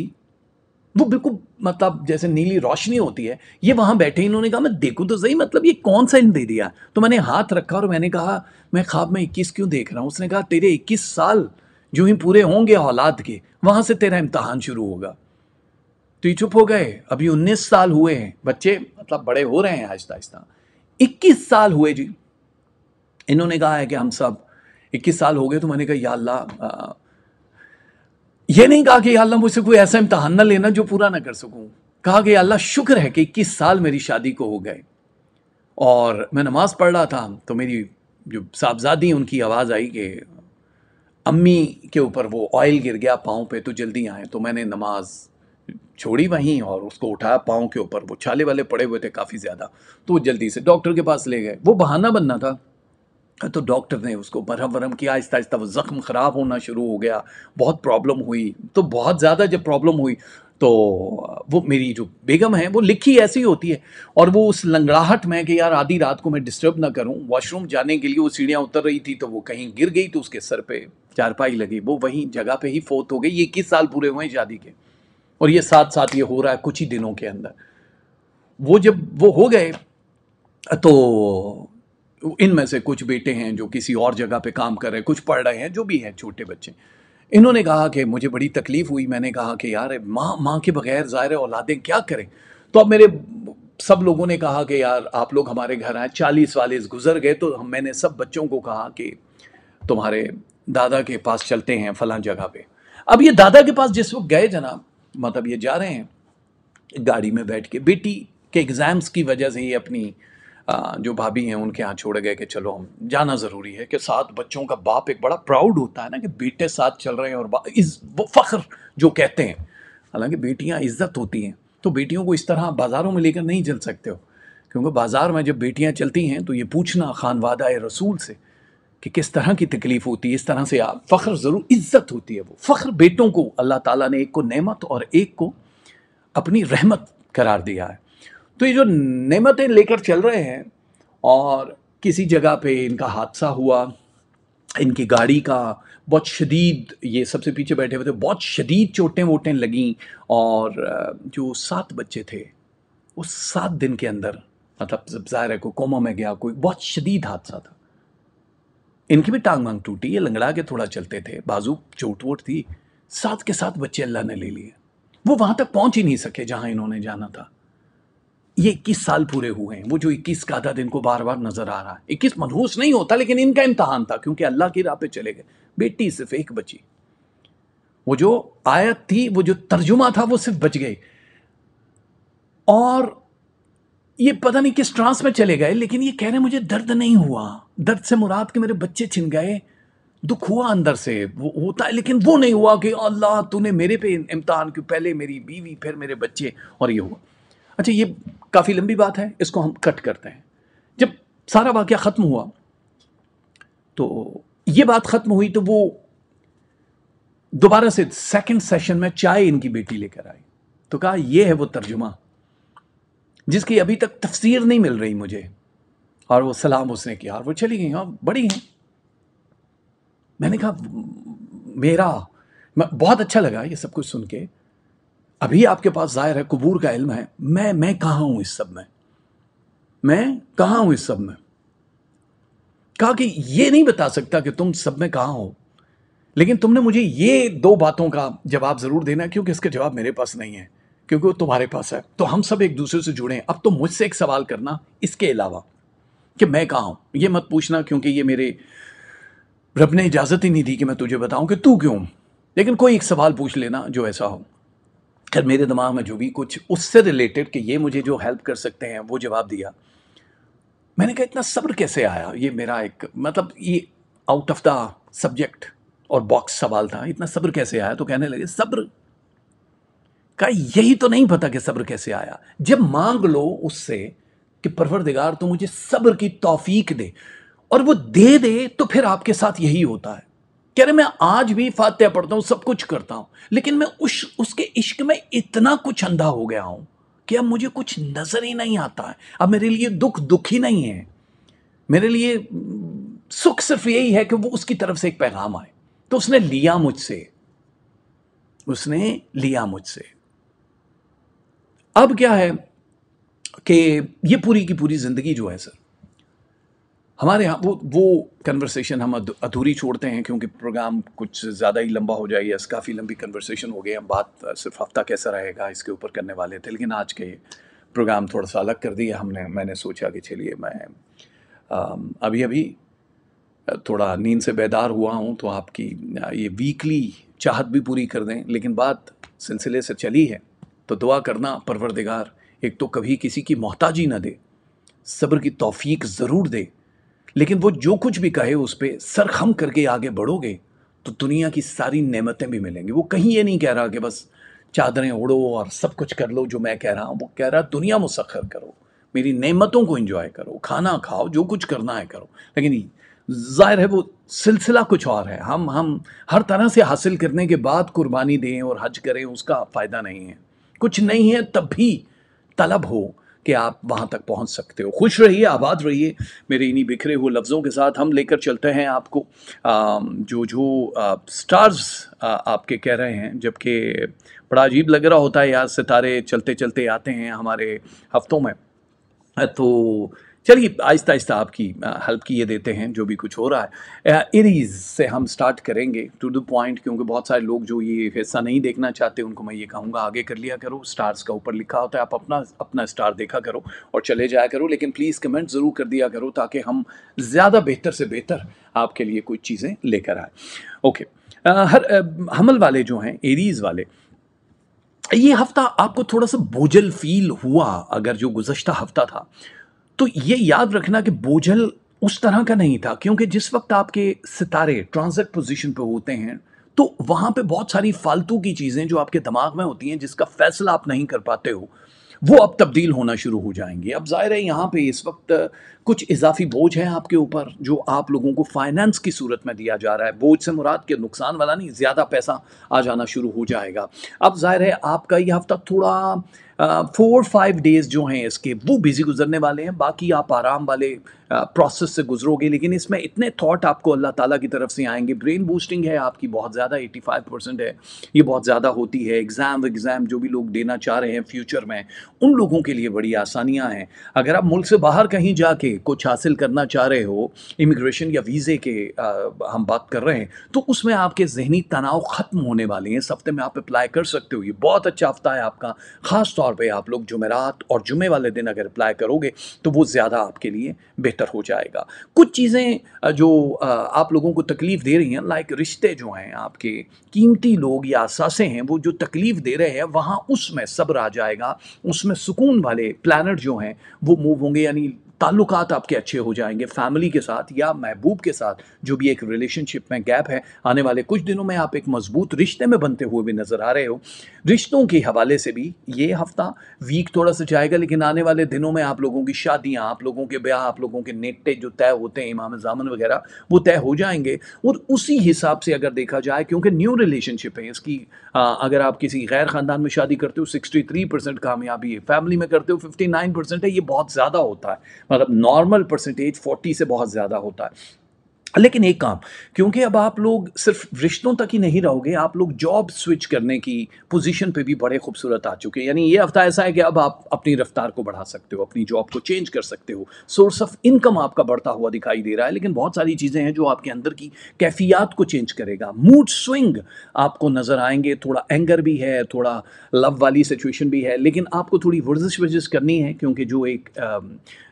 وہ بالکل مطلب جیسے نیلی روشنی ہوتی ہے، یہ وہاں بیٹھے. انہوں نے کہا میں دیکھوں تو صحیح، مطلب یہ کون سا علم دے دیا. تو میں نے ہاتھ رکھا اور میں نے کہا میں خواب میں 21 کیوں دیکھ رہا ہوں؟ اس نے کہا تیرے 21 سال جو ہی پورے ہوں گے اولاد کے، وہاں سے تیرا امتحان شروع ہوگا. تو یہ چپ ہو گئے. ابھی 19 سال ہوئے ہیں، بچے مطلب بڑے ہو رہے ہیں آہستہ آہستہ. 21 سال ہوئے جی. انہوں نے کہا ہے کہ ہم سب 21 سال ہو گئے. تو میں نے کہا یا اللہ، یہ نہیں کہا کہ یا اللہ مجھ سے کوئی ایسا امتحان نہ لینا جو پورا نہ کر سکوں. کہا کہ یا اللہ شکر ہے کہ 21 سال میری شادی کو ہو گئے. اور میں نماز پڑھ رہا تھا تو میری جو صاحبزادی ان کی آواز آئی کہ امی کے اوپر وہ آئل گر گیا پاؤں پہ، تو جلدی آئیں. تو میں نے نماز چھوڑی وہیں اور اس کو اٹھایا. پاؤں کے اوپر وہ چھالے والے پڑے ہوئے تھے کافی زیادہ، تو وہ جلدی سے ڈاکٹر کے پاس لے گئے. وہ بہانہ بننا تھا، تو ڈاکٹر نے اس کو مرہم ورم کیا. آہستہ آہستہ وہ زخم خراب ہونا شروع ہو گیا، بہت پرابلم ہوئی. تو بہت زیادہ جب پرابلم ہوئی تو وہ میری جو بیگم ہے وہ لکھی ایسی ہوتی ہے، اور وہ اس لنگڑاہٹ میں کہ یار آدھی رات کو میں ڈسٹرب نہ کروں، واش روم جانے کے لیے وہ سیڑھیاں اتر رہی تھی تو وہ کہیں گر گئی تو اس کے سر پہ چارپائی لگی، وہ وہیں جگہ پہ ہی فوت ہو گئی۔ یہ 21 سال پورے ہوئے ہیں شادی کے، اور یہ ساتھ ساتھ یہ ہو رہا ہے کچھ ہی دنوں کے اندر۔ وہ جب وہ ہو گئے تو ان میں سے کچھ بیٹے ہیں جو کسی اور جگہ پہ کام کر رہے ہیں، کچھ پڑھ رہے ہیں، جو بھی ہیں چھوٹے بچے، انہوں نے کہا کہ مجھے بڑی تکلیف ہوئی۔ میں نے کہا کہ یار ماں کے بغیر ظاہر ہے اولادیں کیا کریں؟ تو اب میرے سب لوگوں نے کہا کہ یار آپ لوگ ہمارے گھر آئے، 40 گزر گئے، تو میں نے سب بچوں کو کہا کہ تمہارے دادا کے پاس چلتے ہیں فلاں جگہ پہ۔ اب یہ دادا کے پاس جس وقت گئے جناب، مطلب یہ جا رہے ہیں گاڑی میں بیٹھ کے، بیٹی کے ایگزامز کی وجہ سے یہ اپنی جو بھابھی ہیں ان کے ہاں چھوڑ گئے کہ چلو ہم جانا ضروری ہے، کہ ساتھ بچوں کا باپ ایک بڑا پراؤڈ ہوتا ہے نا کہ بیٹے ساتھ چل رہے ہیں، اور وہ فخر جو کہتے ہیں، حالانکہ بیٹیاں عزت ہوتی ہیں، تو بیٹیوں کو اس طرح بازاروں میں لے کر نہیں چل سکتے ہو، کیونکہ بازار میں جب بیٹیاں چلتی ہیں تو یہ پوچھنا خانوادہ رسول سے کہ کس طرح کی تکلیف ہوتی ہے، اس طرح سے آپ فخر ضرور، عزت ہوتی ہے، وہ فخر بیٹوں کو اللہ تعالیٰ نے ایک کو نعمت اور ایک کو اپنی رحمت قرار دیا ہے۔ تو یہ جو نعمتیں لے کر چل رہے ہیں، اور کسی جگہ پہ ان کا حادثہ ہوا، ان کی گاڑی کا بہت شدید، یہ سب سے پیچھے بیٹھے ہوئے تھے، بہت شدید چوٹیں ووٹیں لگیں، اور جو 7 بچے تھے وہ 7 دن کے اندر، مطلب ظاہر ہے کوئی کوما میں گیا، کوئی بہت شدید حادثہ تھا۔ ان کی بھی ٹانگ مانگ ٹوٹی، یہ لنگڑا کے تھوڑا چلتے تھے، بازو چوٹ ووٹ تھی، 7 کے 7 بچے اللہ نے لے لیے۔ وہ وہاں تک پہنچ ہی نہیں سکے جہاں انہوں نے جانا تھا۔ یہ 21 سال پورے ہوئے ہیں، وہ جو 21 کا عدد ان کو بار بار نظر آ رہا ہے۔ 21 منحوس نہیں ہوتا، لیکن ان کا امتحان تھا، کیونکہ اللہ کی راہ پہ چلے گئے۔ بیٹی صرف ایک بچی، وہ جو آیت تھی، وہ جو ترجمہ تھا، وہ صرف بچ گئی۔ اور یہ پتہ نہیں کس ٹرانس میں چلے گئے، لیکن یہ کہہ رہے مجھے درد نہیں ہوا۔ درد سے مراد کہ میرے بچے چھن گئے، دکھ ہوا اندر سے، وہ ہوتا ہے، لیکن وہ نہیں ہوا کہ اللہ تو نے میرے پہ امتحان کیوں، پہلے میری بیوی پھر میرے بچے، اور یہ ہوا۔ اچھا، یہ کافی لمبی بات ہے، اس کو ہم کٹ کرتے ہیں۔ جب سارا واقعہ ختم ہوا تو یہ بات ختم ہوئی تو وہ دوبارہ سے سیکنڈ سیشن میں چائے ان کی بیٹی لے کر آئی، تو کہا یہ ہے وہ ترجمہ جس کی ابھی تک تفسیر نہیں مل رہی مجھے، اور وہ سلام اس نے کیا اور وہ چلی گئی، اور بڑی ہیں۔ میں نے کہا بہت اچھا لگا یہ سب کچھ سن کے، ابھی آپ کے پاس ظاہر ہے قبور کا علم ہے، میں کہاں ہوں اس سب میں، میں کہاں ہوں اس سب میں؟ کہا کہ یہ نہیں بتا سکتا کہ تم سب میں کہاں ہو، لیکن تم نے مجھے یہ 2 باتوں کا جواب ضرور دینا ہے، کیونکہ اس کا جواب میرے پاس نہیں ہے، کیونکہ وہ تمہارے پاس ہے۔ تو ہم سب ایک دوسرے سے جڑے ہیں۔ اب تم مجھ سے ایک سوال کرنا اس کے علاوہ کہ میں کہاں ہوں، یہ مت پوچھنا، کیونکہ یہ میرے رب نے اجازت ہی نہیں دی کہ میں تجھے بتاؤں کہ تو کیوں، لیکن کوئی ایک سوال پوچھ لینا جو ایسا ہو۔ خیر میرے دماغ میں جو بھی کچھ اس سے ریلیٹڈ کہ یہ مجھے جو ہیلپ کر سکتے ہیں وہ جواب دیا۔ میں نے کہا اتنا صبر کیسے آیا؟ یہ میرا ایک مطلب یہ آؤٹ آف دا سبجیکٹ اور باکس سوال تھا، اتنا صبر کیسے آیا؟ تو کہنے لگے صبر کا یہی تو نہیں پتا کہ صبر کیسے آیا۔ جب مانگ لو اس سے کہ پروردگار تو مجھے صبر کی توفیق دے، اور وہ دے دے، تو پھر آپ کے ساتھ یہی ہوتا ہے۔ کہہ رہے میں آج بھی فاتحہ پڑھتا ہوں، سب کچھ کرتا ہوں، لیکن میں اس کے عشق میں اتنا کچھ اندھا ہو گیا ہوں کہ اب مجھے کچھ نظر ہی نہیں آتا ہے۔ اب میرے لیے دکھ ہی نہیں ہے، میرے لیے سکھ صرف یہی ہے کہ وہ اس کی طرف سے ایک پیغام آئے۔ تو اس نے لیا مجھ سے۔ اب کیا ہے کہ یہ پوری کی پوری زندگی جو ہے سر، ہمارے ہاں وہ کنورسیشن ہم ادھوری چھوڑتے ہیں، کیونکہ پروگرام کچھ زیادہ ہی لمبا ہو جائے گا، کافی لمبی کنورسیشن ہو گئی، ہم بات صرف ہفتہ کیسا رہے گا اس کے اوپر کرنے والے تھے، لیکن آج کے پروگرام تھوڑا سا الگ کر دیا ہم نے۔ میں نے سوچا کہ چلیے میں ابھی تھوڑا نیند سے بیدار ہوا ہوں، تو آپ کی یہ ویکلی چاہت بھی پوری کر دیں، لیکن بات سلسلے سے چلی ہے تو دعا کرنا پروردگار ایک تو کبھی کسی کی محتاجی نہ دے، صبر کی توفیق ضرور دے، لیکن وہ جو کچھ بھی کہے اس پہ سر خم کر کے آگے بڑھو گے تو دنیا کی ساری نعمتیں بھی ملیں گی۔ وہ کہیں یہ نہیں کہہ رہا کہ بس چادریں اوڑھو اور سب کچھ کر لو جو میں کہہ رہا ہوں، وہ کہہ رہا دنیا مسخر کرو، میری نعمتوں کو انجوائے کرو، کھانا کھاؤ، جو کچھ کرنا ہے کرو، لیکن ظاہر ہے وہ سلسلہ کچھ اور ہے۔ ہم ہر طرح سے حاصل کرنے کے بعد قربانی دیں اور حج کریں، اس کا فائدہ نہیں ہے۔ کچھ نہیں ہے تب بھی طلب ہو کہ آپ وہاں تک پہنچ سکتے ہو. خوش رہیے، آباد رہیے. میرے انہی بکھرے ہوئے لفظوں کے ساتھ ہم لے کر چلتے ہیں آپ کو جو سٹارز آپ کے کہہ رہے ہیں، جبکہ بڑا عجیب لگ رہا ہوتا ہے یار، ستارے چلتے چلتے آتے ہیں ہمارے ہفتوں میں. تو چلیے آہستہ آہستہ آپ کی ہیلپ کیے دیتے ہیں جو بھی کچھ ہو رہا ہے. ایریز سے ہم سٹارٹ کریں گے ٹو دا پوائنٹ، کیونکہ بہت سارے لوگ جو یہ حصہ نہیں دیکھنا چاہتے ان کو میں یہ کہوں گا آگے کر لیا کرو. سٹارز کا اوپر لکھا ہوتا ہے، آپ اپنا سٹار دیکھا کرو اور چلے جایا کرو، لیکن پلیز کمنٹ ضرور کر دیا کرو تاکہ ہم زیادہ بہتر سے بہتر آپ کے لیے کوئی چیزیں لے کر آئیں. اوکے، حمل والے جو ہیں، ایریز والے، یہ ہفتہ آپ کو تھوڑا سا بوجھل فیل ہوا اگر جو گزشتہ ہفتہ تھا، تو یہ یاد رکھنا کہ بوجھل اس طرح کا نہیں تھا، کیونکہ جس وقت آپ کے ستارے ٹرانزٹ پوزیشن پہ ہوتے ہیں تو وہاں پہ بہت ساری فالتو کی چیزیں جو آپ کے دماغ میں ہوتی ہیں جس کا فیصلہ آپ نہیں کر پاتے ہو، وہ اب تبدیل ہونا شروع ہو جائیں گے. اب ظاہر ہے یہاں پہ اس وقت کچھ اضافی بوجھ ہے آپ کے اوپر جو آپ لوگوں کو فائنانس کی صورت میں دیا جا رہا ہے. بوجھ سے مراد کے نقصان والا نہیں، زیادہ پیسہ آ جانا شروع ہو جائے گا. اب ظاہر ہے آپ کا یہ ہفتہ تھوڑا 4-5 ڈیز جو ہیں اس کے وہ بزی گزرنے والے ہیں، باقی آپ آرام والے پروسیس سے گزرو گے. لیکن اس میں اتنے تھاٹ آپ کو اللہ تعالیٰ کی طرف سے آئیں گے. برین بوسٹنگ ہے آپ کی بہت زیادہ، 85% ہے، یہ بہت زیادہ ہوتی ہے. ایگزام جو بھی لوگ دینا چاہ رہے ہیں فیوچر میں، ان لوگوں کے لیے بڑی آسانیاں ہیں. اگر آپ ملک سے باہر کہیں جا کے کچھ حاصل کرنا چاہ رہے ہو، امیگریشن یا ویزے کے ہم بات کر رہے ہیں، تو اس میں آپ کے ذہنی تناؤ ختم ہونے والے ہیں. اس ہفتے میں آپ اپلائی کر سکتے ہو. یہ بہت اچھا ہفتہ ہے آپ کا، خاص طور پہ آپ لوگ جمعرات اور جمعے والے دن اگر اپلائی کرو گے تو وہ زیادہ آپ کے لیے بہتر ہو جائے گا. کچھ چیزیں جو آپ لوگوں کو تکلیف دے رہی ہیں، لائک رشتے جو ہیں آپ کے قیمتی لوگ یا اثاثے ہیں وہ جو تکلیف دے رہے ہیں، وہاں اس میں صبر آ جائے گا. اس میں سکون والے پلانٹ جو ہیں وہ موو ہوں گے، یعنی تعلقات آپ کے اچھے ہو جائیں گے فیملی کے ساتھ یا محبوب کے ساتھ. جو بھی ایک ریلیشن شپ میں گیپ ہے، آنے والے کچھ دنوں میں آپ ایک مضبوط رشتے میں بنتے ہوئے بھی نظر آ رہے ہو. رشتوں کے حوالے سے بھی یہ ہفتہ ویک تھوڑا سا جائے گا، لیکن آنے والے دنوں میں آپ لوگوں کی شادیاں، آپ لوگوں کے بیاہ، آپ لوگوں کے نیٹے جو طے ہوتے ہیں، امام زامن وغیرہ، وہ طے ہو جائیں گے. اور اسی حساب سے اگر دیکھا جائے، کیونکہ نیو ریلیشن شپ ہے اس کی، اگر آپ کسی غیر خاندان میں شادی کرتے ہو 63% کامیابی ہے، فیملی میں کرتے ہو 59% ہے. یہ بہت زیادہ ہوتا ہے، مطلب نارمل پرسنٹیج 40 سے بہت زیادہ ہوتا ہے. لیکن ایک کام، کیونکہ اب آپ لوگ صرف رشتوں تک ہی نہیں رہو گے، آپ لوگ جاب سوئچ کرنے کی پوزیشن پہ بھی بڑے خوبصورت آ چکے ہیں. یعنی یہ ہفتہ ایسا ہے کہ اب آپ اپنی رفتار کو بڑھا سکتے ہو، اپنی جاب کو چینج کر سکتے ہو. سورس آف انکم آپ کا بڑھتا ہوا دکھائی دے رہا ہے. لیکن بہت ساری چیزیں ہیں جو آپ کے اندر کی کیفیات کو چینج کرے گا. موڈ سوئنگ آپ کو نظر آئیں گے، تھوڑا اینگر بھی ہے، تھوڑا لو والی سچویشن بھی ہے. لیکن آپ کو تھوڑی ورزش کرنی ہے، کیونکہ جو ایک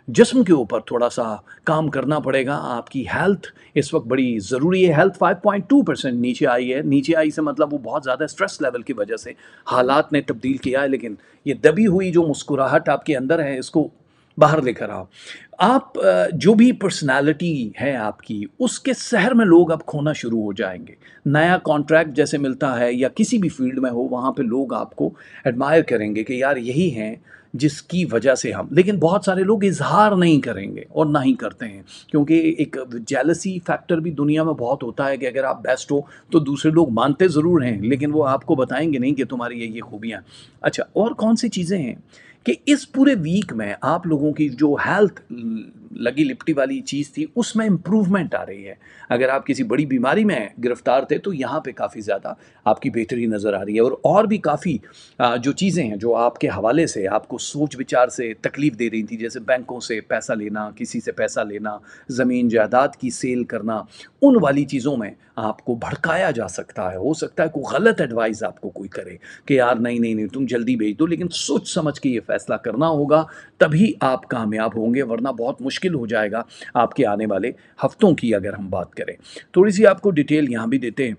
جسم کے اوپر تھوڑا سا کام کرنا پڑے گا. آپ کی ہیلتھ اس وقت بڑی ضروری ہے. ہیلتھ 5.2% نیچے آئی ہے. نیچے آئی سے مطلب وہ بہت زیادہ اسٹریس لیول کی وجہ سے حالات نے تبدیل کیا ہے. لیکن یہ دبی ہوئی جو مسکراہٹ آپ کے اندر ہے، اس کو باہر لے کر آؤ. آپ جو بھی پرسنالٹی ہے آپ کی، اس کے سحر میں لوگ اب کھونا شروع ہو جائیں گے. نیا کانٹریکٹ جیسے ملتا ہے یا کسی بھی فیلڈ میں ہو، وہاں پہ لوگ آپ کو ایڈمائر کریں گے کہ یار یہی ہیں جس کی وجہ سے ہم. لیکن بہت سارے لوگ اظہار نہیں کریں گے اور نہ ہی کرتے ہیں، کیونکہ ایک جیلسی فیکٹر بھی دنیا میں بہت ہوتا ہے کہ اگر آپ بیسٹ ہو تو دوسرے لوگ مانتے ضرور ہیں، لیکن وہ آپ کو بتائیں گے نہیں کہ تمہاری یہ خوبیاں. اچھا، اور کون سی چیزیں ہیں کہ اس پورے ویک میں آپ لوگوں کی جو ہیلتھ لگی لپٹی والی چیز تھی اس میں امپروومنٹ آ رہی ہے. اگر آپ کسی بڑی بیماری میں گرفتار تھے تو یہاں پہ کافی زیادہ آپ کی بہتری نظر آ رہی ہے. اور بھی کافی جو چیزیں ہیں جو آپ کے حوالے سے آپ کو سوچ بچار سے تکلیف دے رہی تھی، جیسے بینکوں سے پیسہ لینا، کسی سے پیسہ لینا، زمین جائیداد کی سیل کرنا، ان والی چیزوں میں آپ کو بھڑکایا جا سکتا ہے. ہو سکتا ہے کوئی غلط ایڈوائز آپ کو کوئی کرے کہ یار نہیں تم جلدی بھیج دو، لیکن سوچ سمجھ کے یہ فیصلہ کرنا ہوگا، تبھی آپ کامیاب ہوں گے، ورنہ بہت مشکل ہو جائے گا آپ کے آنے والے ہفتوں کی. اگر ہم بات کریں تھوڑی سی آپ کو ڈیٹیل یہاں بھی دیتے ہیں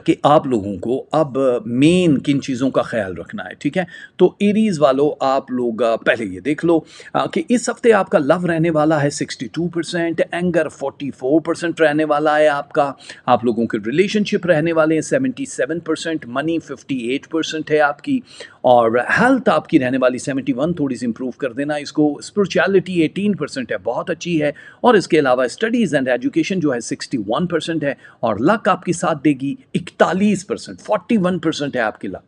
کہ آپ لوگوں کو اب مین کن چیزوں کا خیال رکھنا ہے. ٹھیک ہے، تو ایریز والو آپ لوگ پہلے یہ دیکھ لو کہ اس ہفتے آپ کا لو رہنے والا ہے 62%، اینگر 44% رہنے والا ہے آپ کا. آپ لوگوں کے ریلیشن شپ رہنے والے ہیں 77%، منی 58% ہے آپ کی، اور ہیلتھ آپ کی رہنے والی 71. تھوڑی سی امپروو کر دینا اس کو. اسپرچویلٹی 18% ہے، بہت اچھی ہے. اور اس کے علاوہ اسٹڈیز اینڈ ایجوکیشن جو ہے 61% ہے، اور لک آپ کی ساتھ دے گی 41%، 41% ہے آپ کی لک.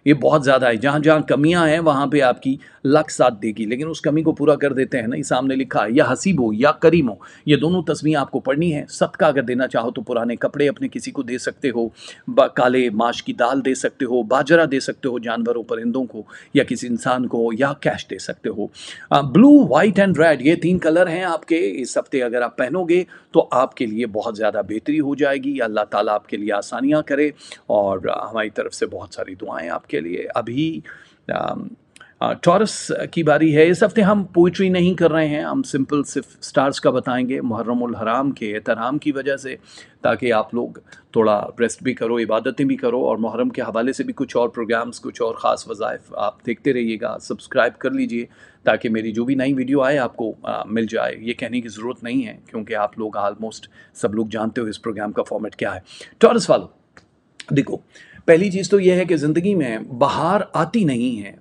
یہ بہت زیادہ ہے. جہاں جہاں کمیاں ہیں وہاں پہ آپ کی لک ساتھ دے گی، لیکن اس کمی کو پورا کر دیتے ہیں نا. یہ سامنے لکھا ہے، یا حسیب ہو یا کریم ہو، یہ دونوں تسبیح آپ کو پڑھنی ہے. صدقہ اگر دینا چاہو تو پرانے کپڑے اپنے کسی کو دے سکتے ہو، کالے ماش کی دال دے سکتے ہو، باجرہ دے سکتے ہو جانوروں پرندوں کو یا کسی انسان کو، یا کیش دے سکتے ہو. بلو، وائٹ اینڈ ریڈ، یہ 3 کلر ہیں آپ کے. اس ہفتے اگر آپ پہنو گے تو آپ کے لیے بہت زیادہ بہتری ہو جائے گی. اللہ تعالیٰ آپ کے لیے آسانیاں کرے، اور ہماری طرف سے بہت ساری دعائیں آپ کے لیے. ابھی ٹورس کی باری ہے. اس ہفتے ہم پوئٹری نہیں کر رہے ہیں، ہم سمپل صرف سٹارز کا بتائیں گے محرم الحرام کے احترام کی وجہ سے، تاکہ آپ لوگ تھوڑا ریسٹ بھی کرو، عبادتیں بھی کرو، اور محرم کے حوالے سے بھی کچھ اور پروگرامز، کچھ اور خاص وظائف آپ دیکھتے رہیے گا. سبسکرائب کر لیجئے تاکہ میری جو بھی نئی ویڈیو آئے آپ کو مل جائے. یہ کہنے کی ضرورت نہیں ہے کیونکہ آپ لوگ آلموسٹ سب لوگ جانتے ہو اس پروگرام کا فارمیٹ کیا ہے. ٹورس والو دیکھو، پہلی چیز تو یہ ہے کہ زندگی میں بہار آتی نہیں ہے،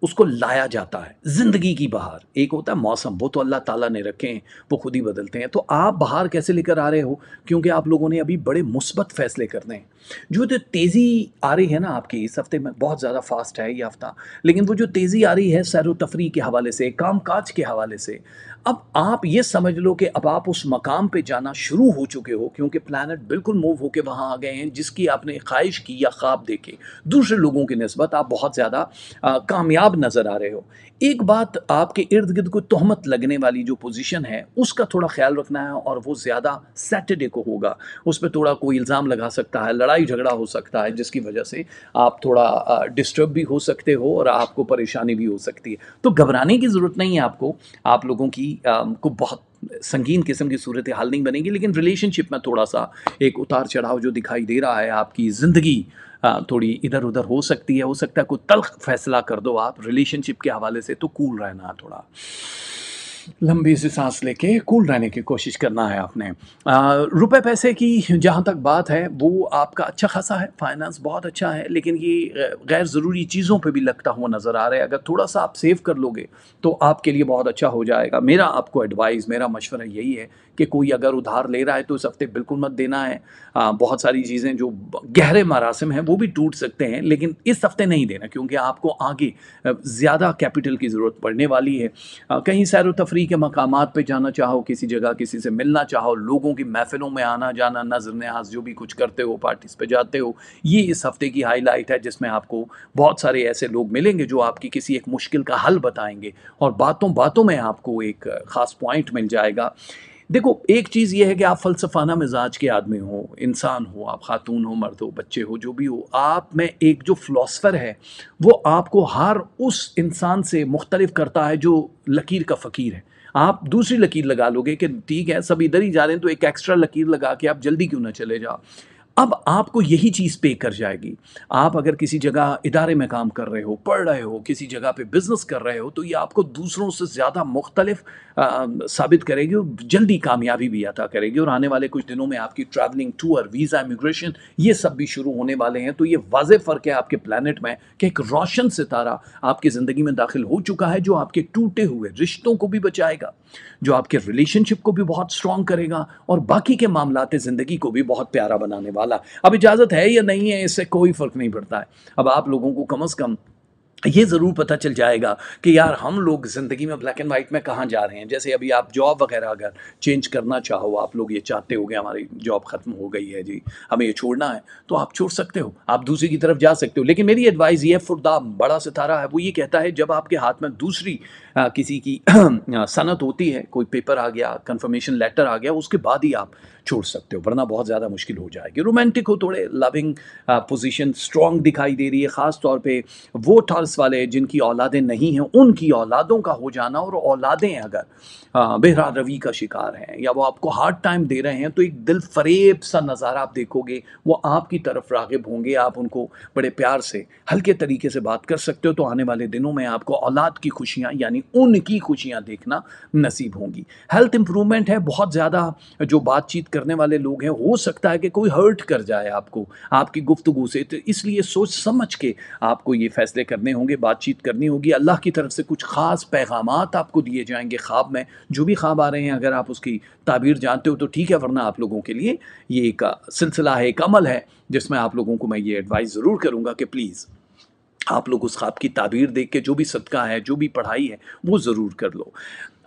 اس کو لایا جاتا ہے. زندگی کی بہار ایک ہوتا ہے موسم، وہ تو اللہ تعالیٰ نے رکھے ہیں، وہ خود ہی بدلتے ہیں. تو آپ بہار کیسے لے کر آ رہے ہو؟ کیونکہ آپ لوگوں نے ابھی بڑے مثبت فیصلے کرنے ہیں. جو تیزی آ رہی ہے نا آپ کی، اس ہفتے میں بہت زیادہ فاسٹ ہے یہ ہفتہ، لیکن وہ جو تیزی آ رہی ہے سیر و تفریح کے حوالے سے، کام کاج کے حوالے سے، اب آپ یہ سمجھ لو کہ اب آپ اس مقام پہ جانا شروع ہو چکے ہو، کیونکہ پلانٹ بالکل موو ہو کے وہاں آ گئے ہیں جس کی آپ نے خواہش کی یا خواب دیکھے. دوسرے لوگوں کی نسبت آپ بہت زیادہ کامیاب نظر آ رہے ہو. ایک بات، آپ کے ارد گرد کوئی تہمت لگنے والی جو پوزیشن ہے اس کا تھوڑا خیال رکھنا ہے، اور وہ زیادہ سیٹرڈے کو ہوگا. اس پہ تھوڑا کوئی الزام لگا سکتا ہے، لڑائی جھگڑا ہو سکتا ہے، جس کی وجہ سے آپ تھوڑا ڈسٹرب بھی ہو سکتے ہو اور آپ کو پریشانی بھی ہو سکتی ہے. تو گھبرانے کی ضرورت نہیں ہے آپ کو. آپ لوگوں کی کو بہت سنگین قسم کی صورتحال نہیں بنے گی، لیکن ریلیشن شپ میں تھوڑا سا ایک اتار چڑھاؤ جو دکھائی دے رہا ہے. آپ کی زندگی تھوڑی ادھر ادھر ہو سکتی ہے. ہو سکتا ہے کوئی تلخ فیصلہ کر دو آپ ریلیشن شپ کے حوالے سے، تو کول رہنا، تھوڑا لمبی سی سانس لے کے کول رہنے کی کوشش کرنا ہے آپ نے. روپے پیسے کی جہاں تک بات ہے، وہ آپ کا اچھا خاصا ہے، فائنانس بہت اچھا ہے، لیکن یہ غیر ضروری چیزوں پہ بھی لگتا ہوا نظر آ رہا ہے. اگر تھوڑا سا آپ سیو کر لو گے تو آپ کے لیے بہت اچھا ہو جائے گا. میرا آپ کو ایڈوائز، میرا مشورہ یہی ہے کہ کوئی اگر ادھار لے رہا ہے تو اس ہفتے بالکل مت دینا ہے. بہت ساری چیزیں جو گہرے مراسم ہیں وہ بھی ٹوٹ سکتے ہیں، لیکن اس ہفتے نہیں دینا، کیونکہ آپ کو آگے زیادہ کیپٹل کی ضرورت پڑنے والی ہے. کہیں سیر و تفریح کے مقامات پہ جانا چاہو، کسی جگہ کسی سے ملنا چاہو، لوگوں کی محفلوں میں آنا جانا، نظر نیاز جو بھی کچھ کرتے ہو، پارٹیز پہ جاتے ہو، یہ اس ہفتے کی ہائی لائٹ ہے، جس میں آپ کو بہت سارے ایسے لوگ ملیں گے جو آپ کی کسی ایک مشکل کا حل بتائیں گے، اور باتوں باتوں میں آپ کو ایک خاص پوائنٹ مل جائے گا. دیکھو، ایک چیز یہ ہے کہ آپ فلسفانہ مزاج کے آدمی ہو، انسان ہو، آپ خاتون ہو، مرد ہو، بچے ہو، جو بھی ہو، آپ میں ایک جو فلاسفر ہے وہ آپ کو ہر اس انسان سے مختلف کرتا ہے جو لکیر کا فقیر ہے. آپ دوسری لکیر لگا لو گے کہ ٹھیک ہے سب ادھر ہی جا رہے ہیں، تو ایک ایکسٹرا لکیر لگا کے آپ جلدی کیوں نہ چلے جاؤ. اب آپ کو یہی چیز پے کر جائے گی. آپ اگر کسی جگہ ادارے میں کام کر رہے ہو، پڑھ رہے ہو، کسی جگہ پہ بزنس کر رہے ہو، تو یہ آپ کو دوسروں سے زیادہ مختلف ثابت کرے گی، اور جلدی کامیابی بھی عطا کرے گی. اور آنے والے کچھ دنوں میں آپ کی ٹریولنگ، ٹور، ویزا، امیگریشن، یہ سب بھی شروع ہونے والے ہیں. تو یہ واضح فرق ہے آپ کے پلانٹ میں کہ ایک روشن ستارہ آپ کی زندگی میں داخل ہو چکا ہے، جو آپ کے ٹوٹے ہوئے رشتوں کو بھی بچائے گا، جو آپ کے ریلیشن شپ کو بھی بہت سٹرونگ کرے گا، اور باقی کے معاملات زندگی کو بھی بہت پیارا بنانے والا. اب اجازت ہے یا نہیں ہے، اس سے کوئی فرق نہیں پڑتا ہے. اب آپ لوگوں کو کم از کم یہ ضرور پتہ چل جائے گا کہ یار ہم لوگ زندگی میں بلیک اینڈ وائٹ میں کہاں جا رہے ہیں. جیسے ابھی آپ جاب وغیرہ اگر چینج کرنا چاہو، آپ لوگ یہ چاہتے ہو کہ ہماری جاب ختم ہو گئی ہے جی، ہمیں یہ چھوڑنا ہے، تو آپ چھوڑ سکتے ہو، آپ دوسری کی طرف جا سکتے ہو. لیکن میری ایڈوائز یہ ہے، فردا بڑا ستارہ ہے وہ یہ کہتا ہے جب آپ کے ہاتھ میں دوسری کسی کی صنعت ہوتی ہے، کوئی پیپر آ گیا، کنفرمیشن لیٹر آ گیا، اس کے بعد ہی آپ چھوڑ سکتے ہو، ورنہ بہت زیادہ مشکل ہو جائے گی. رومانٹک ہو، تھوڑے لونگ پوزیشن سٹرونگ دکھائی دے رہی ہے، خاص طور پہ وہ ٹارس والے جن کی اولادیں نہیں ہیں، ان کی اولادوں کا ہو جانا، اور اولادیں اگر بہرا روی کا شکار ہیں یا وہ آپ کو ہارڈ ٹائم دے رہے ہیں، تو ایک دل فریب سا نظارہ آپ دیکھو گے. وہ آپ کی طرف راغب ہوں گے، آپ ان کو بڑے پیار سے ہلکے طریقے سے بات کر سکتے ہو. تو آنے والے دنوں میں آپ کو اولاد کی خوشیاں، یعنی ان کی خوشیاں دیکھنا نصیب ہوں گی. ہیلتھ امپرومنٹ ہے. بہت زیادہ جو بات چیت کرنے والے لوگ ہیں، ہو سکتا ہے کہ کوئی ہرٹ کر جائے آپ کو آپ کی گفتگو سے، تو اس لیے سوچ سمجھ کے آپ کو یہ فیصلے کرنے ہوں گے، بات چیت کرنی ہوگی. اللہ کی طرف سے کچھ خاص پیغامات آپ کو دیے جائیں گے خواب میں. جو بھی خواب آ رہے ہیں، اگر آپ اس کی تعبیر جانتے ہو تو ٹھیک ہے، ورنہ آپ لوگوں کے لیے یہ ایک سلسلہ ہے، ایک عمل ہے، جس میں آپ لوگوں کو میں یہ ایڈوائز ضرور کروں گا کہ پلیز آپ لوگ اس خواب کی تعبیر دیکھ کے جو بھی صدقہ ہے، جو بھی پڑھائی ہے، وہ ضرور کر لو۔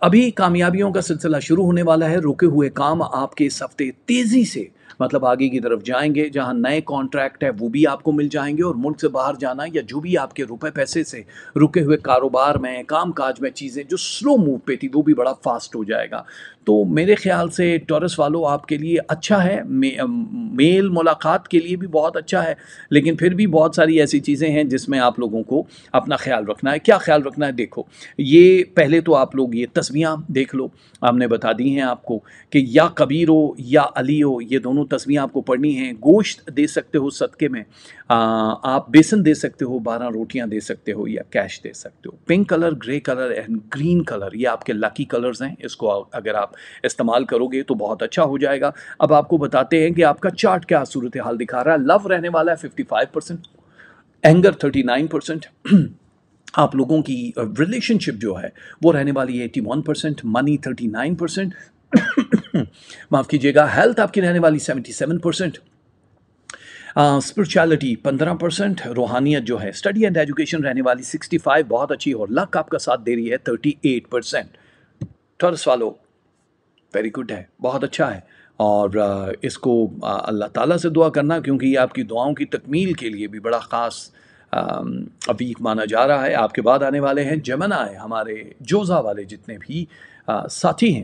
ابھی کامیابیوں کا سلسلہ شروع ہونے والا ہے، رکے ہوئے کام آپ کے اس ہفتے تیزی سے مطلب آگے کی طرف جائیں گے، جہاں نئے کانٹریکٹ ہے وہ بھی آپ کو مل جائیں گے، اور ملک سے باہر جانا یا جو بھی آپ کے روپے پیسے سے رکے ہوئے کاروبار میں، کام کاج میں چیزیں جو سلو موو پہ تھی وہ بھی بڑا فاسٹ ہو جائے گا۔ تو میرے خیال سے ٹورس والو آپ کے لیے اچھا ہے، میل ملاقات کے لیے بھی بہت اچھا ہے، لیکن پھر بھی بہت ساری ایسی چیزیں ہیں جس میں آپ لوگوں کو اپنا خیال رکھنا ہے۔ کیا خیال رکھنا ہے؟ دیکھو، یہ پہلے تو آپ لوگ یہ تسبیحاں دیکھ لو، ہم نے بتا دی ہیں آپ کو کہ یا کبیر ہو یا علی ہو، یہ دونوں تسبیحاں آپ کو پڑھنی ہیں۔ گوشت دے سکتے ہو صدقے میں، آپ بیسن دے سکتے ہو، 12 روٹیاں دے سکتے ہو، یا کیش دے سکتے ہو۔ Pink colour, grey colour and green colour, یہ آپ کے لکی کلرز ہیں، اس کو اگر آپ استعمال کرو گے تو بہت اچھا ہو جائے گا۔ اب آپ کو بتاتے ہیں کہ آپ کا چارٹ کیا صورتحال دکھا رہا ہے۔ لو رہنے والا ہے 55%، اینگر 39%، آپ لوگوں کی ریلیشن شپ جو ہے وہ رہنے والی ہے 81%، منی 39%، معاف کیجیے گا، ہیلتھ آپ کی رہنے والی 77%، اسپرچویلٹی 15%، روحانیت جو ہے اسٹڈی اینڈ ایجوکیشن رہنے والی 65، بہت اچھی، اور لک آپ کا ساتھ دے رہی ہے 38%۔ ٹورس والو ویری گڈ ہے، بہت اچھا ہے، اور اس کو اللہ تعالیٰ سے دعا کرنا، کیونکہ یہ آپ کی دعاؤں کی تکمیل کے لیے بھی بڑا خاص ویک مانا جا رہا ہے۔ آپ کے بعد آنے والے ہیں جمنائے، ہمارے جوزا والے جتنے بھی ساتھی ہیں۔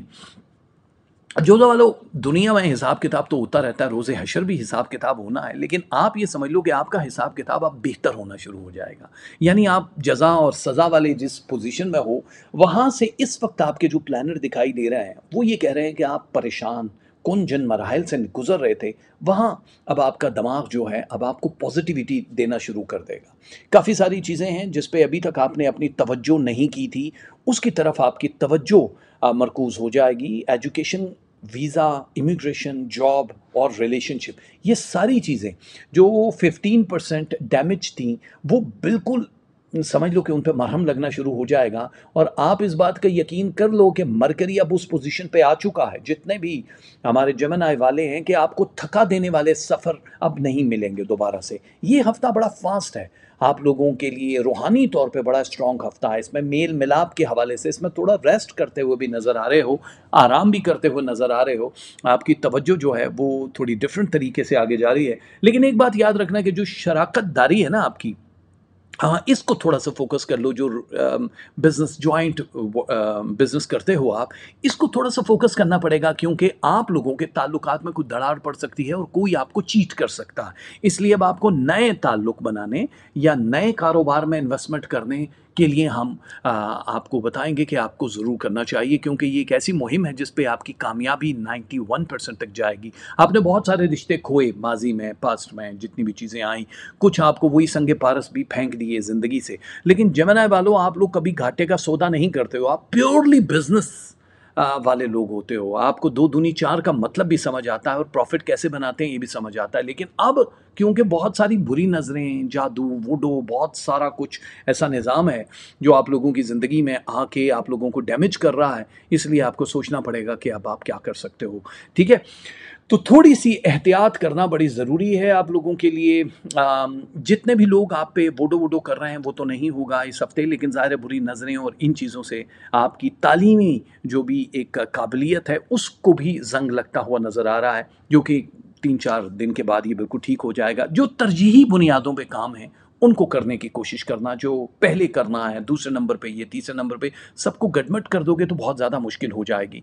جوزا والو، دنیا میں حساب کتاب تو ہوتا رہتا ہے، روز حشر بھی حساب کتاب ہونا ہے، لیکن آپ یہ سمجھ لو کہ آپ کا حساب کتاب اب بہتر ہونا شروع ہو جائے گا۔ یعنی آپ جزا اور سزا والے جس پوزیشن میں ہو، وہاں سے اس وقت آپ کے جو پلانر دکھائی دے رہے ہیں وہ یہ کہہ رہے ہیں کہ آپ پریشان کن جن مراحل سے گزر رہے تھے، وہاں اب آپ کا دماغ جو ہے اب آپ کو پازیٹیوٹی دینا شروع کر دے گا۔ کافی ساری چیزیں ہیں جس پہ ابھی تک آپ نے اپنی توجہ نہیں کی تھی، اس کی طرف آپ کی توجہ مرکوز ہو جائے گی۔ ایجوکیشن، ویزا، امیگریشن، جاب اور ریلیشن شپ، یہ ساری چیزیں جو 15% ڈیمیج تھیں وہ بالکل سمجھ لو کہ ان پہ مرہم لگنا شروع ہو جائے گا، اور آپ اس بات کا یقین کر لو کہ مرکری اب اس پوزیشن پہ آ چکا ہے۔ جتنے بھی ہمارے جمنائی والے ہیں کہ آپ کو تھکا دینے والے سفر اب نہیں ملیں گے دوبارہ سے۔ یہ ہفتہ بڑا فاسٹ ہے آپ لوگوں کے لیے، روحانی طور پہ بڑا اسٹرانگ ہفتہ ہے۔ اس میں میل ملاپ کے حوالے سے اس میں تھوڑا ریسٹ کرتے ہوئے بھی نظر آ رہے ہو، آرام بھی کرتے ہوئے نظر آ رہے ہو، آپ کی توجہ جو ہے وہ تھوڑی ڈیفرنٹ طریقے سے آگے جا رہی ہے۔ لیکن ایک بات یاد رکھنا کہ جو شراکت داری ہے نا آپ کی، ہاں اس کو تھوڑا سا فوکس کر لو۔ جو بزنس، جوائنٹ بزنس کرتے ہو آپ، اس کو تھوڑا سا فوکس کرنا پڑے گا، کیونکہ آپ لوگوں کے تعلقات میں کوئی دراڑ پڑ سکتی ہے اور کوئی آپ کو چیٹ کر سکتا ہے۔ اس لیے اب آپ کو نئے تعلق بنانے یا نئے کاروبار میں انویسٹمنٹ کرنے کے لیے ہم آپ کو بتائیں گے کہ آپ کو ضرور کرنا چاہیے، کیونکہ یہ ایک ایسی مہم ہے جس پہ آپ کی کامیابی 91% تک جائے گی۔ آپ نے بہت سارے رشتے کھوئے ماضی میں، پاسٹ میں، جتنی بھی چیزیں آئیں، کچھ آپ کو وہی سنگ پارس بھی پھینک دیے زندگی سے، لیکن جمنائی والوں آپ لوگ کبھی گھاٹے کا سودا نہیں کرتے ہو، آپ پیورلی بزنس والے لوگ ہوتے ہو۔ آپ کو دو دونی چار کا مطلب بھی سمجھ آتا ہے، اور پروفٹ کیسے بناتے ہیں یہ بھی سمجھ آتا ہے۔ لیکن اب کیونکہ بہت ساری بری نظریں، جادو، ووڈو، بہت سارا کچھ ایسا نظام ہے جو آپ لوگوں کی زندگی میں آ کے آپ لوگوں کو ڈیمیج کر رہا ہے، اس لیے آپ کو سوچنا پڑے گا کہ اب آپ کیا کر سکتے ہو۔ ٹھیک ہے، تو تھوڑی سی احتیاط کرنا بڑی ضروری ہے آپ لوگوں کے لیے۔ جتنے بھی لوگ آپ پہ ووڈو کر رہے ہیں وہ تو نہیں ہوگا اس ہفتے، لیکن ظاہر بری نظریں اور ان چیزوں سے آپ کی تعلیمی جو بھی ایک قابلیت ہے اس کو بھی زنگ لگتا ہوا نظر آ رہا ہے، جو کہ 3-4 دن کے بعد یہ بالکل ٹھیک ہو جائے گا۔ جو ترجیحی بنیادوں پہ کام ہیں ان کو کرنے کی کوشش کرنا، جو پہلے کرنا ہے، دوسرے نمبر پہ یہ، تیسرے نمبر پہ، سب کو گڈمٹ کر دو گے تو بہت زیادہ مشکل ہو جائے گی۔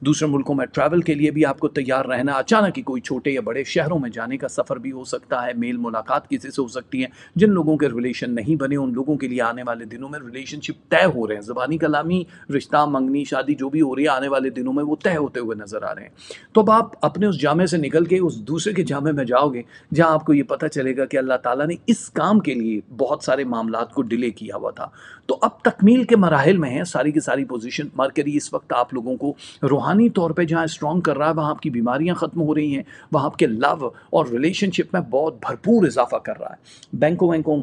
دوسرے ملکوں میں ٹریول کے لیے بھی آپ کو تیار رہنا، اچانک ہی کوئی چھوٹے یا بڑے شہروں میں جانے کا سفر بھی ہو سکتا ہے، میل ملاقات کسی سے ہو سکتی ہے۔ جن لوگوں کے ریلیشن نہیں بنے ان لوگوں کے لیے آنے والے دنوں میں ریلیشن شپ طے ہو رہے ہیں، زبانی کلامی رشتہ، منگنی، شادی جو بھی ہو رہی ہے آنے والے دنوں میں وہ طے ہوتے ہوئے نظر آ رہے ہیں۔ تو اب آپ اپنے اس جامع سے نکل کے اس دوسرے کے جامع میں جاؤ گے جہاں آپ کو یہ پتہ چلے گا کہ اللہ تعالیٰ نے اس کام کے لیے بہت سارے معاملات کو ڈیلے کیا ہوا تھا۔ تو اب تکمیل کے مراحل میں ہیں ساری کی ساری پوزیشن۔ مرکری اس وقت آپ لوگوں کو روحانی طور پہ جہاں اسٹرانگ کر رہا ہے، وہاں آپ کی بیماریاں ختم ہو رہی ہیں، وہاں آپ کے لو اور ریلیشن شپ میں بہت بھرپور اضافہ کر رہا ہے۔ بینکوں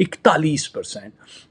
41%।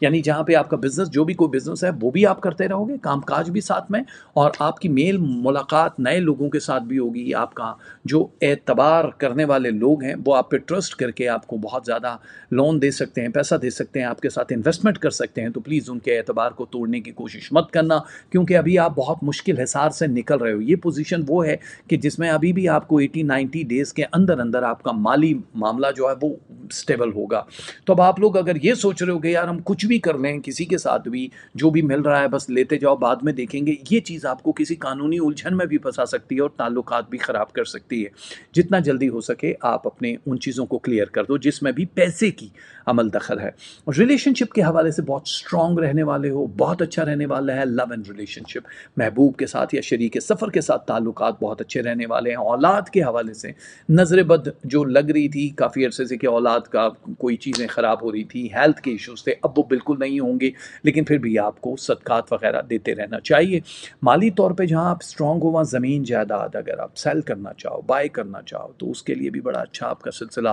یعنی جہاں پہ آپ کا بزنس، جو بھی کوئی بزنس ہے وہ بھی آپ کرتے رہو گے، کام کاج بھی ساتھ میں، اور آپ کی میل ملاقات نئے لوگوں کے ساتھ بھی ہوگی۔ آپ کا جو اعتبار کرنے والے لوگ ہیں وہ آپ پہ ٹرسٹ کر کے آپ کو بہت زیادہ لون دے سکتے ہیں، پیسہ دے سکتے ہیں، آپ کے ساتھ انویسٹمنٹ کر سکتے ہیں۔ تو پلیز ان کے اعتبار کو توڑنے کی کوشش مت کرنا، کیونکہ ابھی آپ بہت مشکل حصار سے نکل رہے ہو۔ یہ پوزیشن وہ ہے کہ جس میں ابھی بھی آپ کو 80-90 ڈیز کے اندر اندر آپ کا مالی معاملہ جو ہے وہ سٹیبل ہوگا۔ تو اب آپ لوگ اگر یہ سوچ رہے ہو کہ یار ہم کچھ بھی کر لیں، کسی کے ساتھ بھی جو بھی مل رہا ہے بس لیتے جاؤ، بعد میں دیکھیں گے، یہ چیز آپ کو کسی قانونی الجھن میں بھی پھنسا سکتی ہے اور تعلقات بھی خراب کر سکتی ہے۔ جتنا جلدی ہو سکے آپ اپنے ان چیزوں کو کلیئر کر دو جس میں بھی پیسے کی عمل دخل ہے۔ ریلیشن شپ کے حوالے سے بہت اسٹرانگ رہنے والے ہو، بہت اچھا رہنے والا ہے لو اینڈ ریلیشن شپ، محبوب کے ساتھ یا شریک سفر کے ساتھ تعلقات بہت اچھے رہنے والے ہیں۔ اولاد کے حوالے سے نظر بد جو لگ رہی تھی کافی عرصے سے کہ اولاد کا کوئی چیزیں خراب ہو رہی تھی، ہیلتھ کے ایشوز تھے، اب وہ بالکل نہیں ہوں گے، لیکن پھر بھی آپ کو صدقات وغیرہ دیتے رہنا چاہیے۔ مالی طور پہ جہاں آپ اسٹرانگ ہو، وہاں زمین جائیداد اگر آپ سیل کرنا چاہو، بائی کرنا چاہو، تو اس کے لیے بھی بڑا اچھا آپ کا سلسلہ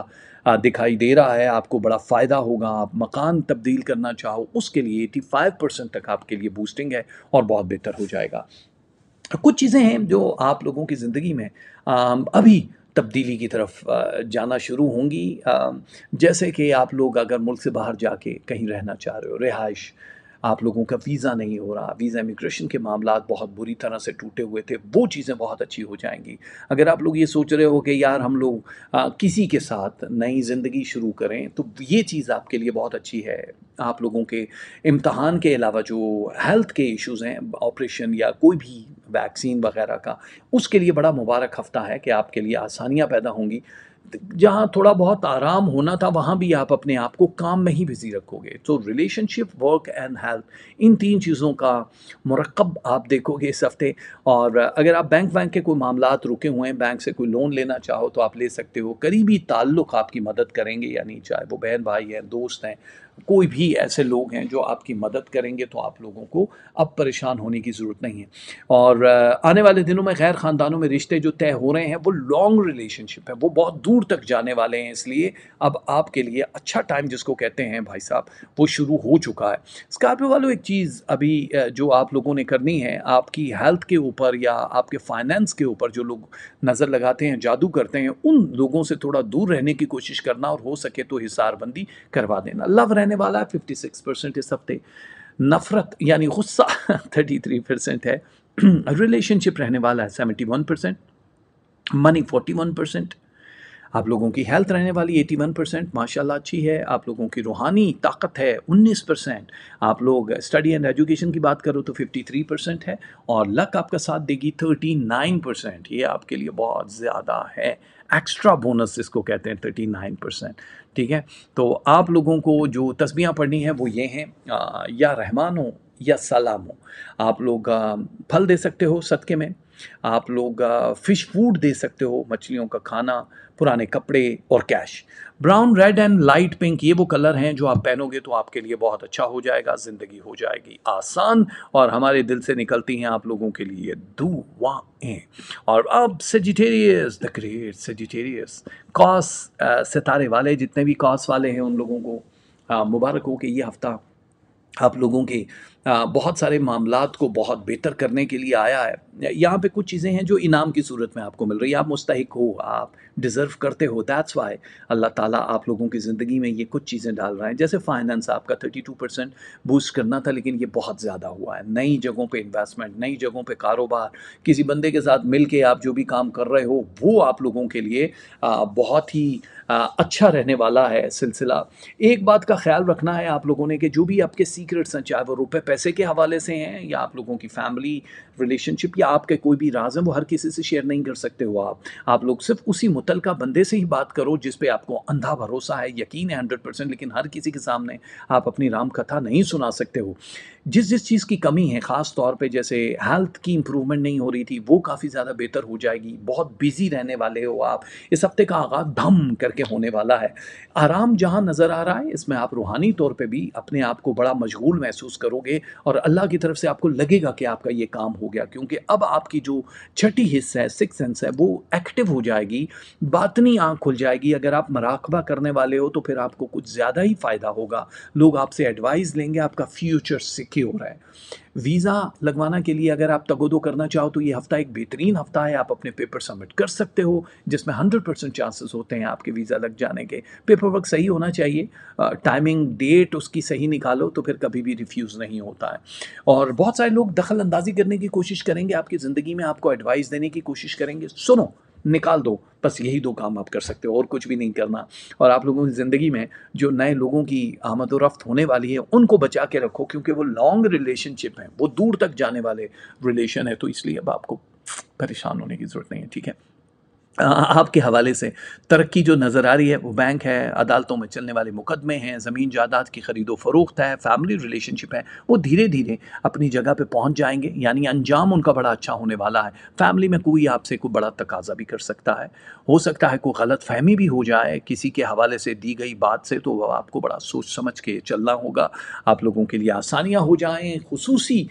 دکھائی دے رہا ہے، آپ کو بڑا فائدہ ہوگا۔ آپ مکان تبدیل کرنا چاہو، اس کے لیے 85% تک آپ کے لیے بوسٹنگ ہے اور بہت بہتر ہو جائے گا۔ کچھ چیزیں ہیں جو آپ لوگوں کی زندگی میں ابھی تبدیلی کی طرف جانا شروع ہوں گی، جیسے کہ آپ لوگ اگر ملک سے باہر جا کے کہیں رہنا چاہ رہے ہو، رہائش، آپ لوگوں کا ویزا نہیں ہو رہا، ویزا امیگریشن کے معاملات بہت بری طرح سے ٹوٹے ہوئے تھے، وہ چیزیں بہت اچھی ہو جائیں گی۔ اگر آپ لوگ یہ سوچ رہے ہو کہ یار ہم لوگ کسی کے ساتھ نئی زندگی شروع کریں، تو یہ چیز آپ کے لیے بہت اچھی ہے۔ آپ لوگوں کے امتحان کے علاوہ جو ہیلتھ کے ایشوز ہیں، آپریشن یا کوئی بھی ویکسین وغیرہ کا، اس کے لیے بڑا مبارک ہفتہ ہے کہ آپ کے لیے آسانیاں پیدا ہوں گی۔ جہاں تھوڑا بہت آرام ہونا تھا وہاں بھی آپ اپنے آپ کو کام میں ہی بزی رکھو گے۔ تو relationship, work and health, ان تین چیزوں کا مرکب آپ دیکھو گے اس ہفتے۔ اور اگر آپ بینک کے کوئی معاملات رکے ہوئے ہیں، بینک سے کوئی لون لینا چاہو تو آپ لے سکتے ہو۔ قریبی تعلق آپ کی مدد کریں گے، یعنی چاہے وہ بہن بھائی ہیں، دوست ہیں، کوئی بھی ایسے لوگ ہیں جو آپ کی مدد کریں گے، تو آپ لوگوں کو اب پریشان ہونے کی ضرورت نہیں ہے۔ اور آنے والے دنوں میں غیر خاندانوں میں رشتے جو طے ہو رہے ہیں وہ لانگ ریلیشن شپ ہے، وہ بہت دور تک جانے والے ہیں، اس لیے اب آپ کے لیے اچھا ٹائم جس کو کہتے ہیں بھائی صاحب وہ شروع ہو چکا ہے۔ اسکارپیو والوں ایک چیز ابھی جو آپ لوگوں نے کرنی ہے، آپ کی ہیلتھ کے اوپر یا آپ کے فائنینس کے اوپر جو لوگ نظر لگاتے ہیں، جادو کرتے ہیں، ان لوگوں سے تھوڑا دور رہنے کی کوشش کرنا، اور ہو سکے تو حصار بندی کروا دینا۔ لو رہنے والا ہے 56% اس ہفتے، نفرت یعنی غصہ 33% ہے، ریلیشن شپ رہنے والا ہے 71%، منی 41%، آپ لوگوں کی ہیلتھ رہنے والی 81%، ماشاءاللہ اچھی ہے۔ آپ لوگوں کی روحانی طاقت ہے 19%، آپ لوگ اسٹڈی اینڈ ایجوکیشن کی بات کرو تو 53% ہے، اور لک آپ کا ساتھ دے گی 39%، یہ آپ کے لیے بہت زیادہ ہے، ایکسٹرا بونس جس کو کہتے ہیں 39%، ٹھیک ہے۔ تو آپ لوگوں کو جو تسبیحاں پڑھنی ہیں وہ یہ ہیں، یا رحمان ہو یا سلام ہو۔ آپ لوگ پھل دے سکتے ہو صدقے میں، آپ لوگ فش فوڈ دے سکتے ہو، مچھلیوں کا کھانا، پرانے کپڑے اور cash. Brown, red and light pink یہ وہ کلر ہیں جو آپ پہنو گے تو آپ کے لیے بہت اچھا ہو جائے گا، زندگی ہو جائے گی آسان، اور ہمارے دل سے نکلتی ہیں آپ لوگوں کے لیے دعائیں۔ اور اب سیجیٹیریس، دا گریٹ سیجیٹیریس، کاس ستارے والے، جتنے بھی کاس والے ہیں ان لوگوں کو مبارک ہو کہ یہ ہفتہ آپ لوگوں کے بہت سارے معاملات کو بہت بہتر کرنے کے لیے آیا ہے۔ یہاں پہ کچھ چیزیں ہیں جو انعام کی صورت میں آپ کو مل رہی ہے، آپ مستحق ہو، آپ ڈیزرو کرتے ہو، دیٹس وائی اللہ تعالیٰ آپ لوگوں کی زندگی میں یہ کچھ چیزیں ڈال رہے ہیں۔ جیسے فائننس آپ کا 32% بوسٹ کرنا تھا، لیکن یہ بہت زیادہ ہوا ہے۔ نئی جگہوں پہ انویسٹمنٹ، نئی جگہوں پہ کاروبار، کسی بندے کے ساتھ مل کے آپ جو بھی کام کر رہے ہو وہ آپ لوگوں کے لیے بہت ہی اچھا رہنے والا ہے سلسلہ۔ ایک بات کا خیال رکھنا ہے آپ لوگوں نے کہ جو بھی آپ کے سیکرٹس ہیں، چاہے وہ روپے پیسے کے حوالے سے ہیں یا آپ لوگوں کی فیملی ریلیشن شپ یا آپ کے کوئی بھی راز ہیں، وہ ہر کسی سے شیئر نہیں کر سکتے ہو آپ لوگ صرف اسی متعلقہ بندے سے ہی بات کرو جس پہ آپ کو اندھا بھروسہ ہے، یقین ہے 100%، لیکن ہر کسی کے سامنے آپ اپنی رام کتھا نہیں سنا سکتے ہو۔ جس چیز کی کمی ہے، خاص طور پہ جیسے ہیلتھ کی امپرومنٹ نہیں ہو رہی تھی، وہ کافی زیادہ بہتر ہو جائے گی۔ بہت بیزی رہنے والے ہو آپ، اس ہفتے کا آغاز دھم کر کے ہونے والا ہے۔ آرام جہاں نظر آ رہا ہے، اس میں آپ روحانی طور پہ بھی اپنے آپ کو بڑا مشغول محسوس کرو گے، اور اللہ کی طرف سے آپ کو لگے گا کہ آپ کا یہ کام ہو گیا، کیونکہ اب آپ کی جو چھٹی حصہ ہے، سکس سینس ہے، وہ ایکٹیو ہو جائے گی، باطنی آنکھ کھل جائے گی۔ اگر آپ مراقبہ کرنے والے ہو تو پھر آپ کو کچھ زیادہ ہی فائدہ ہوگا، لوگ آپ سے ایڈوائز لیں گے، آپ کا فیوچر سیکیور ہے۔ ویزا لگوانا کے لیے اگر آپ تگودو کرنا چاہو تو یہ ہفتہ ایک بہترین ہفتہ ہے، آپ اپنے پیپر سبمٹ کر سکتے ہو، جس میں 100% چانسز ہوتے ہیں آپ کے ویزا لگ جانے کے۔ پیپر ورک صحیح ہونا چاہیے، ٹائمنگ ڈیٹ اس کی صحیح نکالو تو پھر کبھی بھی ریفیوز نہیں ہوتا ہے۔ اور بہت سارے لوگ دخل اندازی کرنے کی کوشش کریں گے آپ کی زندگی میں، آپ کو ایڈوائز دینے کی کوشش کریں گے، سنو، نکال دو، بس یہی دو کام آپ کر سکتے ہو اور کچھ بھی نہیں کرنا۔ اور آپ لوگوں کی زندگی میں جو نئے لوگوں کی آمد و رفت ہونے والی ہے ان کو بچا کے رکھو، کیونکہ وہ لانگ ریلیشن شپ ہیں، وہ دور تک جانے والے ریلیشن ہے، تو اس لیے اب آپ کو پریشان ہونے کی ضرورت نہیں ہے، ٹھیک ہے۔ آپ کے حوالے سے ترقی جو نظر آ رہی ہے وہ بینک ہے، عدالتوں میں چلنے والے مقدمے ہیں، زمین جائیداد کی خرید و فروخت ہے، فیملی ریلیشن شپ ہے، وہ دھیرے دھیرے اپنی جگہ پہ پہنچ جائیں گے، یعنی انجام ان کا بڑا اچھا ہونے والا ہے۔ فیملی میں کوئی آپ سے کوئی بڑا تقاضا بھی کر سکتا ہے، ہو سکتا ہے کوئی غلط فہمی بھی ہو جائے کسی کے حوالے سے دی گئی بات سے، تو وہ آپ کو بڑا سوچ سمجھ کے چلنا ہوگا۔ آپ لوگوں کے لیے آسانیاں ہو جائیں، خصوصی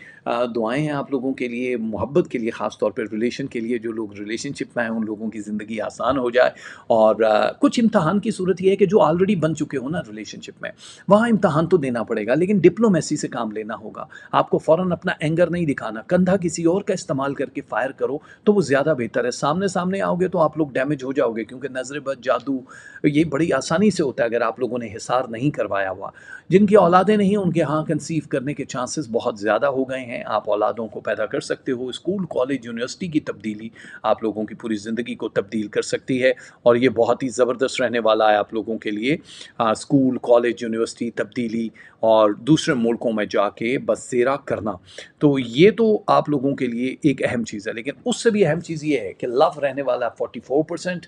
دعائیں ہیں آپ لوگوں کے لیے، محبت کے لیے، خاص طور پہ ریلیشن کے لیے، جو لوگ ریلیشن شپ میں ہیں ان لوگوں کی زندگی آسان ہو جائے۔ اور کچھ امتحان کی صورت یہ ہے کہ جو آلریڈی بن چکے ہو نا ریلیشن شپ میں، وہاں امتحان تو دینا پڑے گا، لیکن ڈپلومیسی سے کام لینا ہوگا۔ آپ کو فوراً اپنا اینگر نہیں دکھانا، کندھا کسی اور کا استعمال کر کے فائر کرو تو وہ زیادہ بہتر ہے۔ سامنے آؤ گے تو آپ لوگ ڈیمیج ہو جاؤ گے، کیونکہ نظر بد، جادو، یہ بڑی آسانی سے ہوتا ہے اگر آپ لوگوں نے حصار نہیں کروایا ہوا۔ جن کی اولادیں نہیں ان کے ہاں کنسیو کرنے کے چانسز بہت زیادہ ہو گئے ہیں، آپ اولادوں کو پیدا کر سکتے ہو۔ اسکول، کالج، یونیورسٹی کی تبدیلی آپ لوگوں کی پوری زندگی کو تبدیل کر سکتی ہے، اور یہ بہت ہی زبردست رہنے والا ہے آپ لوگوں کے لیے۔ اسکول، کالج، یونیورسٹی تبدیلی اور دوسرے ملکوں میں جا کے بسیرا کرنا، تو یہ تو آپ لوگوں کے لیے ایک اہم چیز ہے۔ لیکن اس سے بھی اہم چیز یہ ہے کہ لو رہنے والا 44%،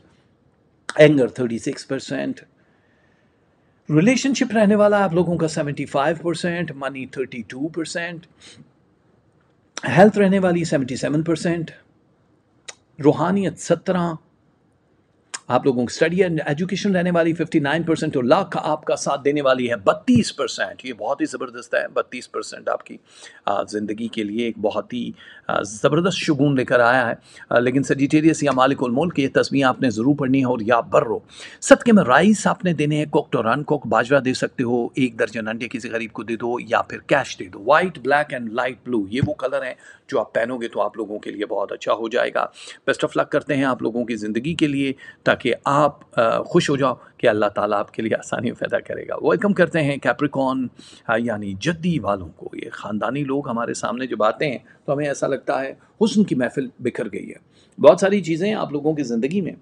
اینگر 36%، ریلیشن شپ رہنے والا آپ لوگوں کا 75%، منی 32%، ہیلتھ رہنے والی 77%، روحانیت 17%، آپ لوگوں کی اسٹڈی اینڈ ایجوکیشن رہنے والی 59%، اور لاکھ آپ کا ساتھ دینے والی ہے 32%۔ یہ بہت ہی زبردست ہے، 32% آپ کی زندگی کے لیے ایک بہت ہی زبردست شگون لے کر آیا ہے۔ لیکن سیجیٹیریس یا مالک الملک، یہ تسبیح آپ نے ضرور پڑھنی ہے، اور یا برو صدقے میں رائس آپ نے دینے ہیں، کوکڈ اور ان کوکڈ باجرہ دے سکتے ہو، 1 درجن انڈے کسی غریب کو دے دو، یا پھر کیش دے دو۔ White, black and light blue, یہ وہ کلر ہیں جو آپ پہنو گے تو آپ لوگوں کے لیے بہت اچھا ہو جائے گا۔ بیسٹ آف لک کرتے ہیں آپ لوگوں کی زندگی کے لیے، تاکہ آپ خوش ہو جاؤ کہ اللہ تعالیٰ آپ کے لیے آسانی پیدا کرے گا۔ ویلکم کرتے ہیں کیپریکون یعنی جدی والوں کو۔ یہ خاندانی لوگ ہمارے سامنے جب آتے ہیں تو ہمیں ایسا لگتا ہے حسن کی محفل بکھر گئی ہے۔ بہت ساری چیزیں آپ لوگوں کی زندگی میں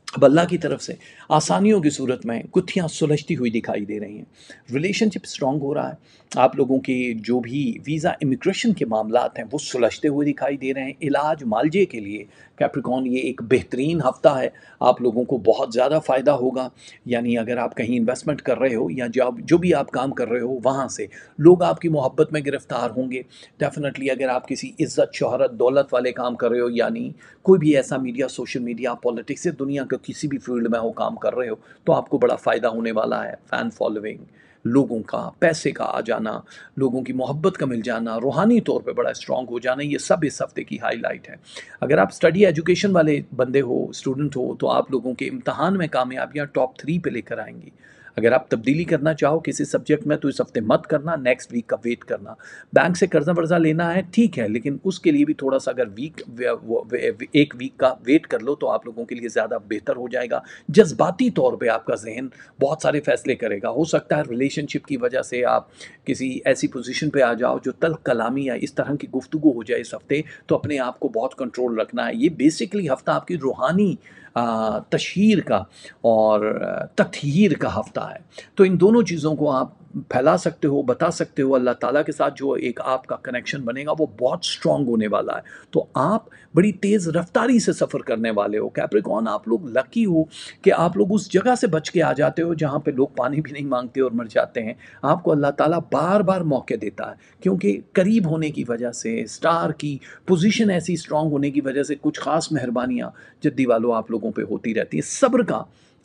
اب اللہ کی طرف سے آسانیوں کی صورت میں گتھیاں سلجھتی ہوئی دکھائی دے رہی ہیں، ریلیشن شپ اسٹرانگ ہو رہا ہے، آپ لوگوں کے جو بھی ویزا امیگریشن کے معاملات ہیں وہ سلجھتے ہوئے دکھائی دے رہے ہیں۔ علاج معالجے کے لیے کیپریکون یہ ایک بہترین ہفتہ ہے، آپ لوگوں کو بہت زیادہ فائدہ ہوگا۔ یعنی اگر آپ کہیں انویسٹمنٹ کر رہے ہو یا جو بھی آپ کام کر رہے ہو وہاں سے لوگ آپ کی محبت میں گرفتار ہوں گے ڈیفینیٹلی۔ اگر آپ کسی عزت، شہرت، دولت والے کام کر رہے ہو، یعنی کوئی بھی ایسا میڈیا، سوشل میڈیا، پالیٹکس سے دنیا کے کسی بھی فیلڈ میں ہو کام کر رہے ہو تو آپ کو بڑا فائدہ ہونے والا ہے۔ فین فالوئنگ، لوگوں کا پیسے کا آ جانا، لوگوں کی محبت کا مل جانا، روحانی طور پہ بڑا اسٹرانگ ہو جانا، یہ سب اس ہفتے کی ہائی لائٹ ہے۔ اگر آپ اسٹڈی ایجوکیشن والے بندے ہو، اسٹوڈنٹ ہو، تو آپ لوگوں کے امتحان میں کامیابیاں ٹاپ 3 پہ لے کر آئیں گی۔ اگر آپ تبدیلی کرنا چاہو کسی سبجیکٹ میں تو اس ہفتے مت کرنا، نیکسٹ ویک کا ویٹ کرنا۔ بینک سے قرضہ برضہ لینا ہے ٹھیک ہے، لیکن اس کے لیے بھی تھوڑا سا اگر ایک ویک کا ویٹ کر لو تو آپ لوگوں کے لیے زیادہ بہتر ہو جائے گا۔ جذباتی طور پہ آپ کا ذہن بہت سارے فیصلے کرے گا، ہو سکتا ہے ریلیشن شپ کی وجہ سے آپ کسی ایسی پوزیشن پہ آ جاؤ جو تلخ کلامی یا اس طرح کی گفتگو ہو جائے اس ہفتے، تو اپنے آپ کو بہت کنٹرول رکھنا ہے۔ یہ بیسکلی ہفتہ آپ کی روحانی تشہیر کا اور تطہیر کا ہفتہ ہے، تو ان دونوں چیزوں کو آپ پھیلا سکتے ہو، بتا سکتے ہو۔ اللہ تعالیٰ کے ساتھ جو ایک آپ کا کنیکشن بنے گا وہ بہت سٹرونگ ہونے والا ہے، تو آپ بڑی تیز رفتاری سے سفر کرنے والے ہو۔ کیپریکون، آپ لوگ لکی ہو کہ آپ لوگ اس جگہ سے بچ کے آ جاتے ہو جہاں پہ لوگ پانی بھی نہیں مانگتے اور مر جاتے ہیں۔ آپ کو اللہ تعالیٰ بار بار موقع دیتا ہے، کیونکہ قریب ہونے کی وجہ سے، سٹار کی پوزیشن ایسی سٹرونگ ہونے کی وجہ سے کچھ خاص مہربانیاں جدی والوں آپ لوگوں پہ ہوتی رہتی ہیں۔ صبر کا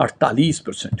48%।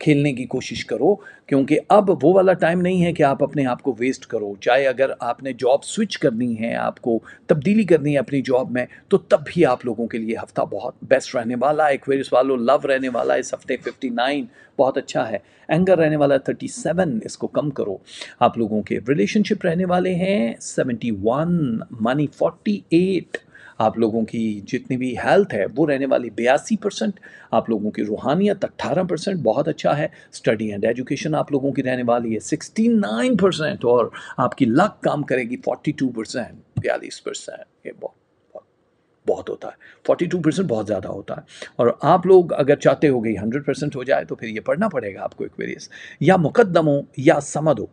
کھیلنے کی کوشش کرو، کیونکہ اب وہ والا ٹائم نہیں ہے کہ آپ اپنے آپ کو ویسٹ کرو. چاہے اگر آپ نے جاب سوئچ کرنی ہے، آپ کو تبدیلی کرنی ہے اپنی جاب میں، تو تب بھی آپ لوگوں کے لیے ہفتہ بہت بیسٹ رہنے والا ہے. ایکویریس والوں، لو رہنے والا ہے اس ہفتے 59، بہت اچھا ہے. اینگر رہنے والا ہے 37، اس کو کم کرو. آپ لوگوں کے ریلیشن شپ رہنے والے ہیں 71، منی 48. آپ لوگوں کی جتنی بھی ہیلتھ ہے وہ رہنے والی 82%. آپ لوگوں کی روحانیت 18%، بہت اچھا ہے. اسٹڈی اینڈ ایجوکیشن آپ لوگوں کی رہنے والی ہے 69%، اور آپ کی لک کام کرے گی 42%، 42%. یہ بہت ہوتا ہے. 42% بہت زیادہ ہوتا ہے. اور آپ لوگ اگر چاہتے ہو گئی 100% ہو جائے تو پھر یہ پڑھنا پڑے گا آپ کو ایکویریس. یا مقدم ہو یا سمد ہو،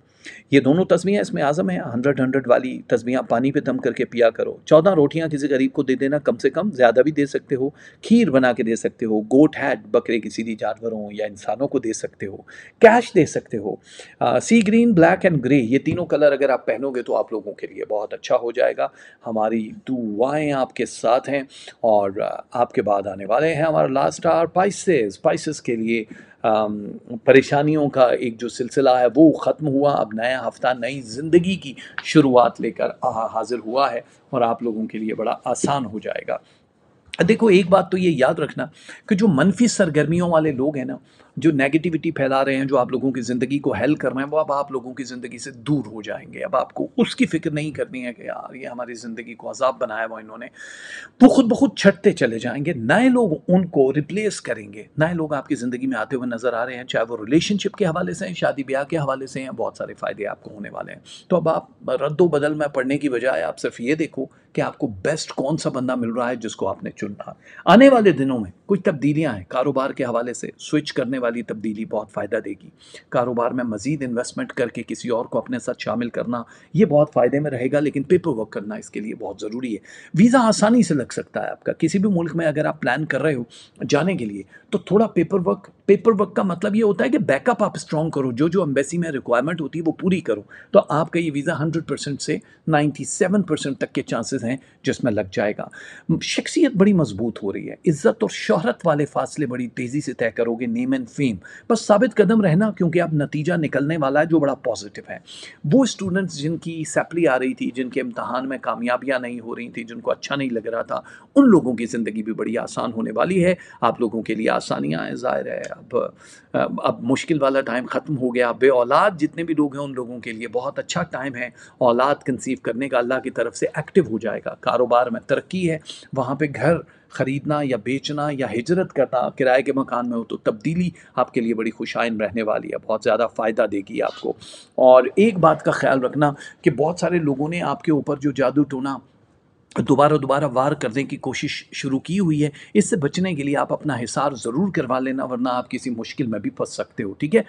یہ دونوں تسمیاں اس میں اعظم ہیں. 100 والی تسمیاں پانی پہ دم کر کے پیا کرو. 14 روٹیاں کسی غریب کو دے دینا، کم سے کم، زیادہ بھی دے سکتے ہو. کھیر بنا کے دے سکتے ہو. گوٹ ہیڈ، بکرے کسی بھی جانوروں یا انسانوں کو دے سکتے ہو. کیش دے سکتے ہو. سی گرین، بلیک اینڈ گرے، یہ تینوں کلر اگر آپ پہنو گے تو آپ لوگوں کے لیے بہت اچھا ہو جائے گا. ہماری دعائیں آپ کے ساتھ ہیں. اور آپ کے بعد آنے والے ہیں ہمارا لاسٹ اسٹار پائسز کے لیے پریشانیوں کا ایک جو سلسلہ ہے وہ ختم ہوا. اب نیا ہفتہ نئی زندگی کی شروعات لے کر حاضر ہوا ہے، اور آپ لوگوں کے لیے بڑا آسان ہو جائے گا. دیکھو ایک بات تو یہ یاد رکھنا کہ جو منفی سرگرمیوں والے لوگ ہیں نا، جو نیگیٹیوٹی پھیلا رہے ہیں، جو آپ لوگوں کی زندگی کو ہیل کر رہے ہیں، وہ اب آپ لوگوں کی زندگی سے دور ہو جائیں گے. اب آپ کو اس کی فکر نہیں کرنی ہے کہ یار یہ ہماری زندگی کو عذاب بنایا ہوا انہوں نے. وہ خود بخود چھٹتے چلے جائیں گے. نئے لوگ ان کو ریپلیس کریں گے. نئے لوگ آپ کی زندگی میں آتے ہوئے نظر آ رہے ہیں، چاہے وہ ریلیشن شپ کے حوالے سے ہیں، شادی بیاہ کے حوالے سے ہیں. بہت سارے فائدے آپ کو ہونے والے ہیں. تو اب آپ رد و بدل میں پڑھنے کی بجائے آپ صرف یہ دیکھو کہ آپ کو بیسٹ کون سا بندہ مل رہا ہے جس کو آپ نے چننا. آنے والے دنوں میں کچھ تبدیلیاں ہیں کاروبار کے حوالے سے. سوئچ کرنے والی تبدیلی بہت فائدہ دے گی. کاروبار میں مزید انویسٹمنٹ کر کے کسی اور کو اپنے ساتھ شامل کرنا، یہ بہت فائدے میں رہے گا، لیکن پیپر ورک کرنا اس کے لیے بہت ضروری ہے. ویزا آسانی سے لگ سکتا ہے آپ کا کسی بھی ملک میں. اگر آپ پلان کر رہے ہو جانے کے لیے تو تھوڑا پیپر ورک کا مطلب یہ ہوتا ہے کہ بیک اپ آپ اسٹرانگ کرو. جو ایمبیسی میں ریکوائرمنٹ ہوتی ہے وہ پوری کرو، تو آپ کا یہ ویزا 100% سے 97% تک کے چانسز ہیں جس میں لگ جائے گا. شخصیت بڑی مضبوط ہو رہی ہے. عزت اور شہرت والے فاصلے بڑی تیزی سے طے کرو گے. نیم اینڈ فیم، بس ثابت قدم رہنا، کیونکہ اب نتیجہ نکلنے والا ہے جو بڑا پازیٹیو ہے. وہ اسٹوڈنٹس جن کی سیپلی آ رہی تھی، جن کے امتحان میں کامیابیاں نہیں ہو رہی تھیں، جن کو اچھا نہیں لگ رہا تھا، ان لوگوں کی زندگی بھی بڑی آسان ہونے والی ہے. آپ لوگوں کے لیے آسانیاں ہیں. ظاہر ہے اب مشکل والا ٹائم ختم ہو گیا. بے اولاد جتنے بھی لوگ ہیں ان لوگوں کے لیے بہت اچھا ٹائم ہے. اولاد کنسیو کرنے کا اللہ کی طرف سے ایکٹیو ہو جائے گا. کاروبار میں ترقی ہے. وہاں پہ گھر خریدنا یا بیچنا یا ہجرت کرنا، کرائے کے مکان میں ہو تو تبدیلی آپ کے لیے بڑی خوشائن رہنے والی ہے. بہت زیادہ فائدہ دے گی آپ کو. اور ایک بات کا خیال رکھنا کہ بہت سارے لوگوں نے آپ کے اوپر جو جادو ٹونا دوبارہ وار کرنے کی کوشش شروع کی ہوئی ہے. اس سے بچنے کے لیے آپ اپنا حصار ضرور کروا لینا، ورنہ آپ کسی مشکل میں بھی پھنس سکتے ہو. ٹھیک ہے.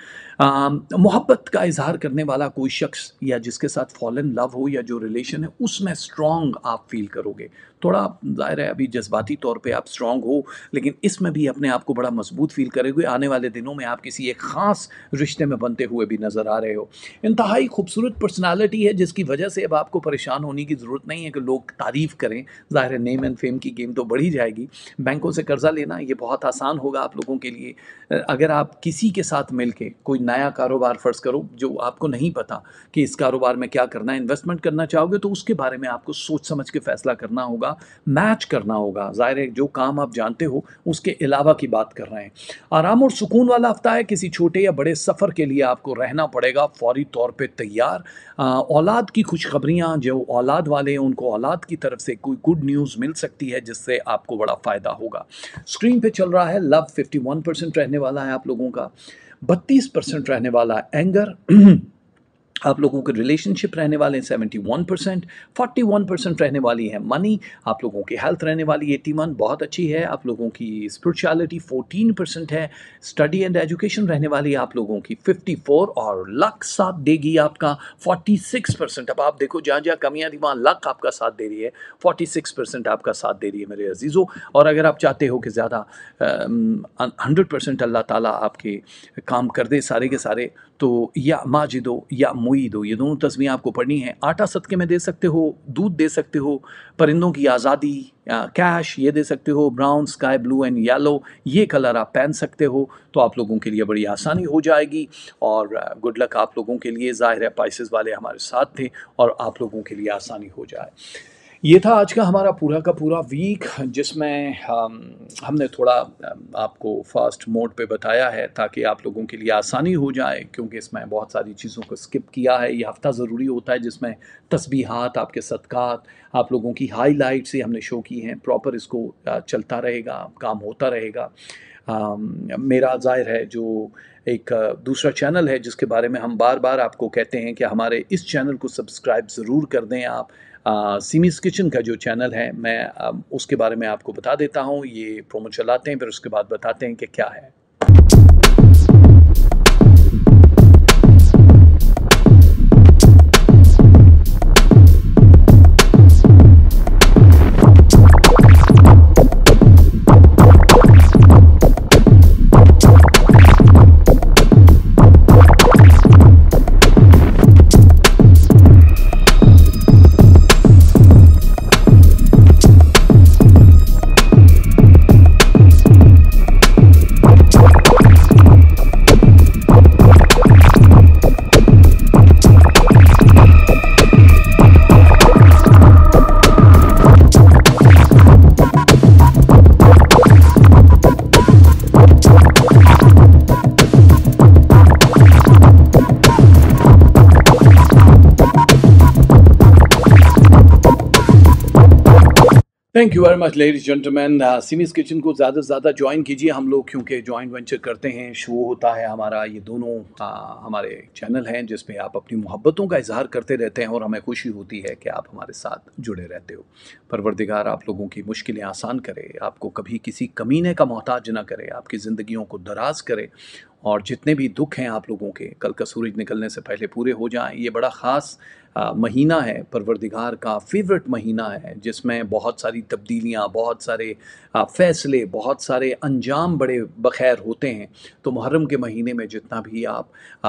محبت کا اظہار کرنے والا کوئی شخص یا جس کے ساتھ فالن لو ہو یا جو ریلیشن ہے اس میں اسٹرانگ آپ فیل کرو گے. تھوڑا ظاہر ہے ابھی جذباتی طور پہ آپ اسٹرانگ ہو، لیکن اس میں بھی اپنے آپ کو بڑا مضبوط فیل کرے گے. آنے والے دنوں میں آپ کسی ایک خاص رشتے میں بنتے ہوئے بھی نظر آ رہے ہو. انتہائی خوبصورت پرسنالٹی ہے جس کی وجہ سے اب آپ کو پریشان ہونے کی ضرورت نہیں ہے کہ لوگ تعریف کریں. ظاہر ہے نیم اینڈ فیم کی گیم تو بڑھی جائے گی. بینکوں سے قرضہ لینا یہ بہت آسان ہوگا آپ لوگوں کے لیے. اگر آپ کسی کے ساتھ مل کے کوئی نیا کاروبار فرض کرو جو آپ کو نہیں پتا کہ اس کاروبار میں کیا کرنا ہے، انویسٹمنٹ کرنا چاہو گے تو اس کے بارے میں آپ کو سوچ سمجھ کے فیصلہ کرنا ہوگا، میچ کرنا ہوگا. ظاہر ہے جو کام آپ جانتے ہو اس کے علاوہ کی بات کر رہے ہیں. آرام اور سکون والا ہفتہ ہے. کسی چھوٹے یا بڑے سفر کے لیے آپ کو رہنا پڑے گا فوری طور پہ تیار. اولاد کی خوشخبریاں، جو اولاد والے ہیں ان کو اولاد کی طرف سے کوئی گڈ نیوز مل سکتی ہے جس سے آپ کو بڑا فائدہ ہوگا. اسکرین پہ چل رہا ہے لو 51% رہنے والا ہے آپ لوگوں کا. 32% رہنے والا ہے اینگر. آپ لوگوں کے ریلیشن شپ رہنے والے ہیں 71%. 41% رہنے والی ہے منی. آپ لوگوں کی ہیلتھ رہنے والی 81، بہت اچھی ہے. آپ لوگوں کی اسپرچویلٹی 14% ہے. اسٹڈی اینڈ ایجوکیشن رہنے والی آپ لوگوں کی 54، اور لک ساتھ دے گی آپ کا 46%. اب آپ دیکھو جہاں جہاں کمیاں تھی وہاں لک آپ کا ساتھ دے رہی ہے. 46% آپ کا ساتھ دے رہی ہے میرے عزیزوں. اور اگر آپ چاہتے ہو کہ زیادہ 100% اللہ تعالیٰ آپ کے کام کر دے سارے کے سارے، تو یا ماجدو یا معیدو، یہ دونوں تسبیح آپ کو پڑھنی ہے۔ آٹا صدقے میں دے سکتے ہو، دودھ دے سکتے ہو، پرندوں کی آزادی، کیش یہ دے سکتے ہو، brown, sky blue and yellow یہ کلر آپ پہن سکتے ہو، تو آپ لوگوں کے لیے بڑی آسانی ہو جائے گی، اور گڈ لک آپ لوگوں کے لیے۔ ظاہر ہے پائسز والے ہمارے ساتھ تھے اور آپ لوگوں کے لیے آسانی ہو جائے۔ یہ تھا آج کا ہمارا پورا کا پورا ویک، جس میں ہم نے تھوڑا آپ کو فاسٹ موڈ پہ بتایا ہے تاکہ آپ لوگوں کے لیے آسانی ہو جائے، کیونکہ اس میں بہت ساری چیزوں کو اسکپ کیا ہے۔ یہ ہفتہ ضروری ہوتا ہے جس میں تسبیحات، آپ کے صدقات، آپ لوگوں کی ہائی لائٹس ہم نے شو کی ہیں، پراپر اس کو چلتا رہے گا، کام ہوتا رہے گا۔ میرا ظاہر ہے جو ایک دوسرا چینل ہے جس کے بارے میں ہم بار بار آپ کو کہتے ہیں کہ ہمارے اس چینل کو سبسکرائب ضرور کر دیں آپ۔ سیمیز کچن کا جو چینل ہے، میں اس کے بارے میں آپ کو بتا دیتا ہوں، یہ پرومو چلاتے ہیں پھر اس کے بعد بتاتے ہیں کہ کیا ہے۔ Thank you very much ladies gentlemen. سیمیز کچن کو زیادہ سے زیادہ جوائن کیجیے ہم لوگ، کیونکہ جوائنٹ وینچر کرتے ہیں، شو ہوتا ہے ہمارا، یہ دونوں ہمارے چینل ہیں جس پہ آپ اپنی محبتوں کا اظہار کرتے رہتے ہیں، اور ہمیں خوشی ہوتی ہے کہ آپ ہمارے ساتھ جڑے رہتے ہو۔ پروردگار آپ لوگوں کی مشکلیں آسان کرے، آپ کو کبھی کسی کمینے کا محتاج نہ کرے، آپ کی زندگیوں کو دراز کرے، اور جتنے بھی دکھ ہیں آپ لوگوں کے کل کا سورج نکلنے سے پہلے پورے ہو جائیں۔ یہ بڑا خاص مہینہ ہے، پروردگار کا فیورٹ مہینہ ہے، جس میں بہت ساری تبدیلیاں، بہت سارے فیصلے، بہت سارے انجام بڑے بخیر ہوتے ہیں۔ تو محرم کے مہینے میں جتنا بھی آپ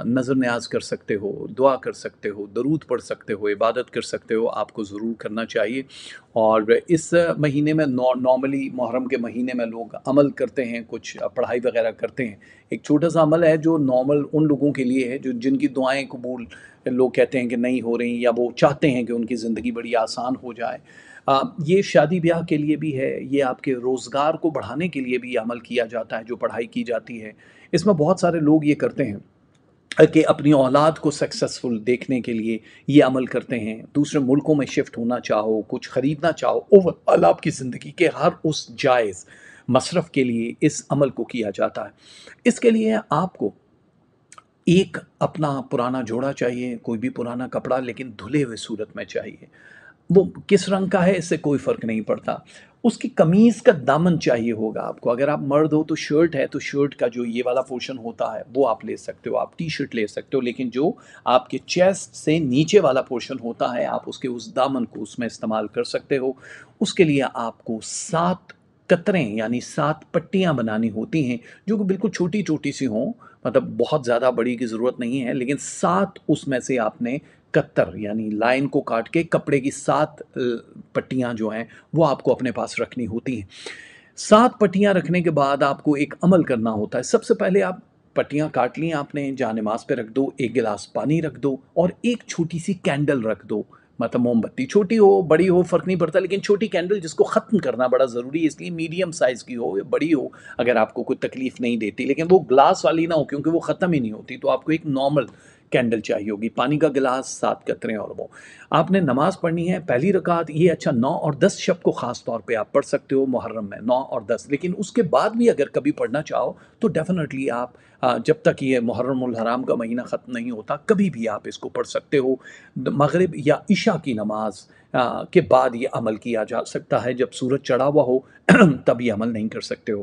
نظر نیاز کر سکتے ہو، دعا کر سکتے ہو، درود پڑھ سکتے ہو، عبادت کر سکتے ہو، آپ کو ضرور کرنا چاہیے۔ اور اس مہینے میں نارملی محرم کے مہینے میں لوگ عمل کرتے ہیں، کچھ پڑھائی وغیرہ کرتے ہیں۔ ایک چھوٹا سا عمل ہے جو نارمل ان لوگوں کے لیے ہے جو جن کی دعائیں قبول لوگ کہتے ہیں کہ نہیں ہو رہی، یا وہ چاہتے ہیں کہ ان کی زندگی بڑی آسان ہو جائے۔ یہ شادی بیاہ کے لیے بھی ہے، یہ آپ کے روزگار کو بڑھانے کے لیے بھی عمل کیا جاتا ہے، جو پڑھائی کی جاتی ہے۔ اس میں بہت سارے لوگ یہ کرتے ہیں کہ اپنی اولاد کو سکسیسفل دیکھنے کے لیے یہ عمل کرتے ہیں۔ دوسرے ملکوں میں شفٹ ہونا چاہو، کچھ خریدنا چاہو، اوور آل آپ کی زندگی کے ہر اس جائز مصرف کے لیے اس عمل کو کیا جاتا ہے۔ اس کے لیے آپ کو ایک اپنا پرانا جوڑا چاہیے، کوئی بھی پرانا کپڑا، لیکن دھلے ہوئے صورت میں چاہیے۔ وہ کس رنگ کا ہے اس سے کوئی فرق نہیں پڑتا۔ اس کی قمیض کا دامن چاہیے ہوگا آپ کو۔ اگر آپ مرد ہو تو شرٹ ہے تو شرٹ کا جو یہ والا پورشن ہوتا ہے وہ آپ لے سکتے ہو، آپ ٹی شرٹ لے سکتے ہو، لیکن جو آپ کے چیسٹ سے نیچے والا پورشن ہوتا ہے آپ اس کے اس دامن کو اس میں استعمال کر سکتے ہو۔ اس کے لیے آپ کو 7 قطریں یعنی 7 پٹیاں بنانی ہوتی ہیں، جو کہ بالکل چھوٹی چھوٹی سی ہوں، مطلب بہت زیادہ بڑی کی ضرورت نہیں ہے، لیکن 7 اس میں سے آپ نے قطر یعنی لائن کو کاٹ کے کپڑے کی 7 پٹیاں جو ہیں وہ آپ کو اپنے پاس رکھنی ہوتی ہیں۔ 7 پٹیاں رکھنے کے بعد آپ کو ایک عمل کرنا ہوتا ہے۔ سب سے پہلے آپ پٹیاں کاٹ لی آپ نے، جہاں نماز پہ رکھ دو، ایک گلاس پانی رکھ دو، اور ایک چھوٹی سی کینڈل رکھ دو، مطلب موم بتی، چھوٹی ہو بڑی ہو فرق نہیں پڑتا، لیکن چھوٹی کینڈل جس کو ختم کرنا بڑا ضروری ہے، اس لیے میڈیم سائز کی ہو یا بڑی ہو اگر آپ کو کوئی تکلیف نہیں دیتی، لیکن وہ گلاس والی نہ ہو کیونکہ وہ ختم ہی نہیں ہوتی، تو آپ کو ایک نارمل کینڈل چاہیے ہوگی، پانی کا گلاس، 7 قطریں، اور وہ آپ نے نماز پڑھنی ہے پہلی رکعت۔ یہ اچھا 9 اور 10 شب کو خاص طور پہ آپ پڑھ سکتے ہو محرم میں، 9 اور 10، لیکن اس کے بعد بھی اگر کبھی پڑھنا چاہو تو ڈیفینیٹلی آپ جب تک یہ محرم الحرام کا مہینہ ختم نہیں ہوتا کبھی بھی آپ اس کو پڑھ سکتے ہو۔ مغرب یا عشاء کی نماز کے بعد یہ عمل کیا جا سکتا ہے، جب سورج چڑھا ہوا ہو تب یہ عمل نہیں کر سکتے ہو۔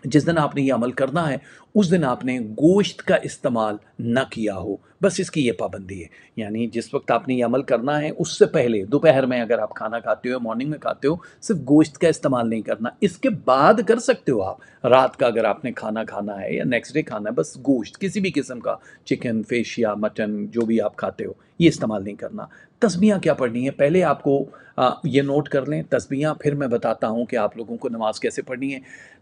جس دن آپ نے یہ عمل کرنا ہے اس دن آپ نے گوشت کا استعمال نہ کیا ہو، بس اس کی یہ پابندی ہے، یعنی جس وقت آپ نے یہ عمل کرنا ہے اس سے پہلے دوپہر میں اگر آپ کھانا کھاتے ہو، مارننگ میں کھاتے ہو، صرف گوشت کا استعمال نہیں کرنا، اس کے بعد کر سکتے ہو آپ رات کا اگر آپ نے کھانا کھانا ہے یا نیکسٹ ڈے کھانا ہے، بس گوشت کسی بھی قسم کا، چکن، فش یا مٹن جو بھی آپ کھاتے ہو یہ استعمال نہیں کرنا۔ تسبیحاں کیا پڑھنی ہے پہلے آپ کو یہ نوٹ کر لیں تسبیحاں، پھر میں بتاتا ہوں کہ آپ لوگوں کو نماز کیسے پڑھنی ہے۔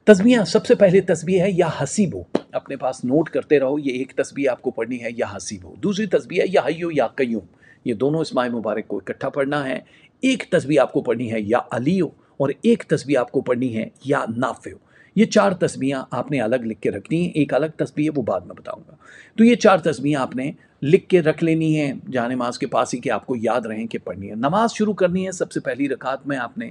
تسبیحاں سب سے پہلے تسبیح ہے یا حسیبو، اپنے پاس نوٹ کرتے رہو، یہ ایک تسبیح آپ کو پڑھنی ہے یا حسیبو، دوسری تسبیح ہے یا حیو یا قیوم، یہ دونوں اسماء مبارک کو اکٹھا پڑھنا ہے۔ ایک تسبیح آپ کو پڑھنی ہے یا علیو، اور ایک تسبیح آپ کو پڑھنی ہے یا نافع۔ یہ چار تسبیحاں آپ نے الگ لکھ کے رکھنی ہیں، ایک الگ تسبیح ہے وہ بعد میں بتاؤں گا۔ تو یہ چار تسبیحاں آپ نے لکھ کے رکھ لینی ہے جہاں نماز کے پاس ہی، کہ آپ کو یاد رہیں کہ پڑھنی ہے۔ نماز شروع کرنی ہے سب سے پہلی رکعت میں آپ نے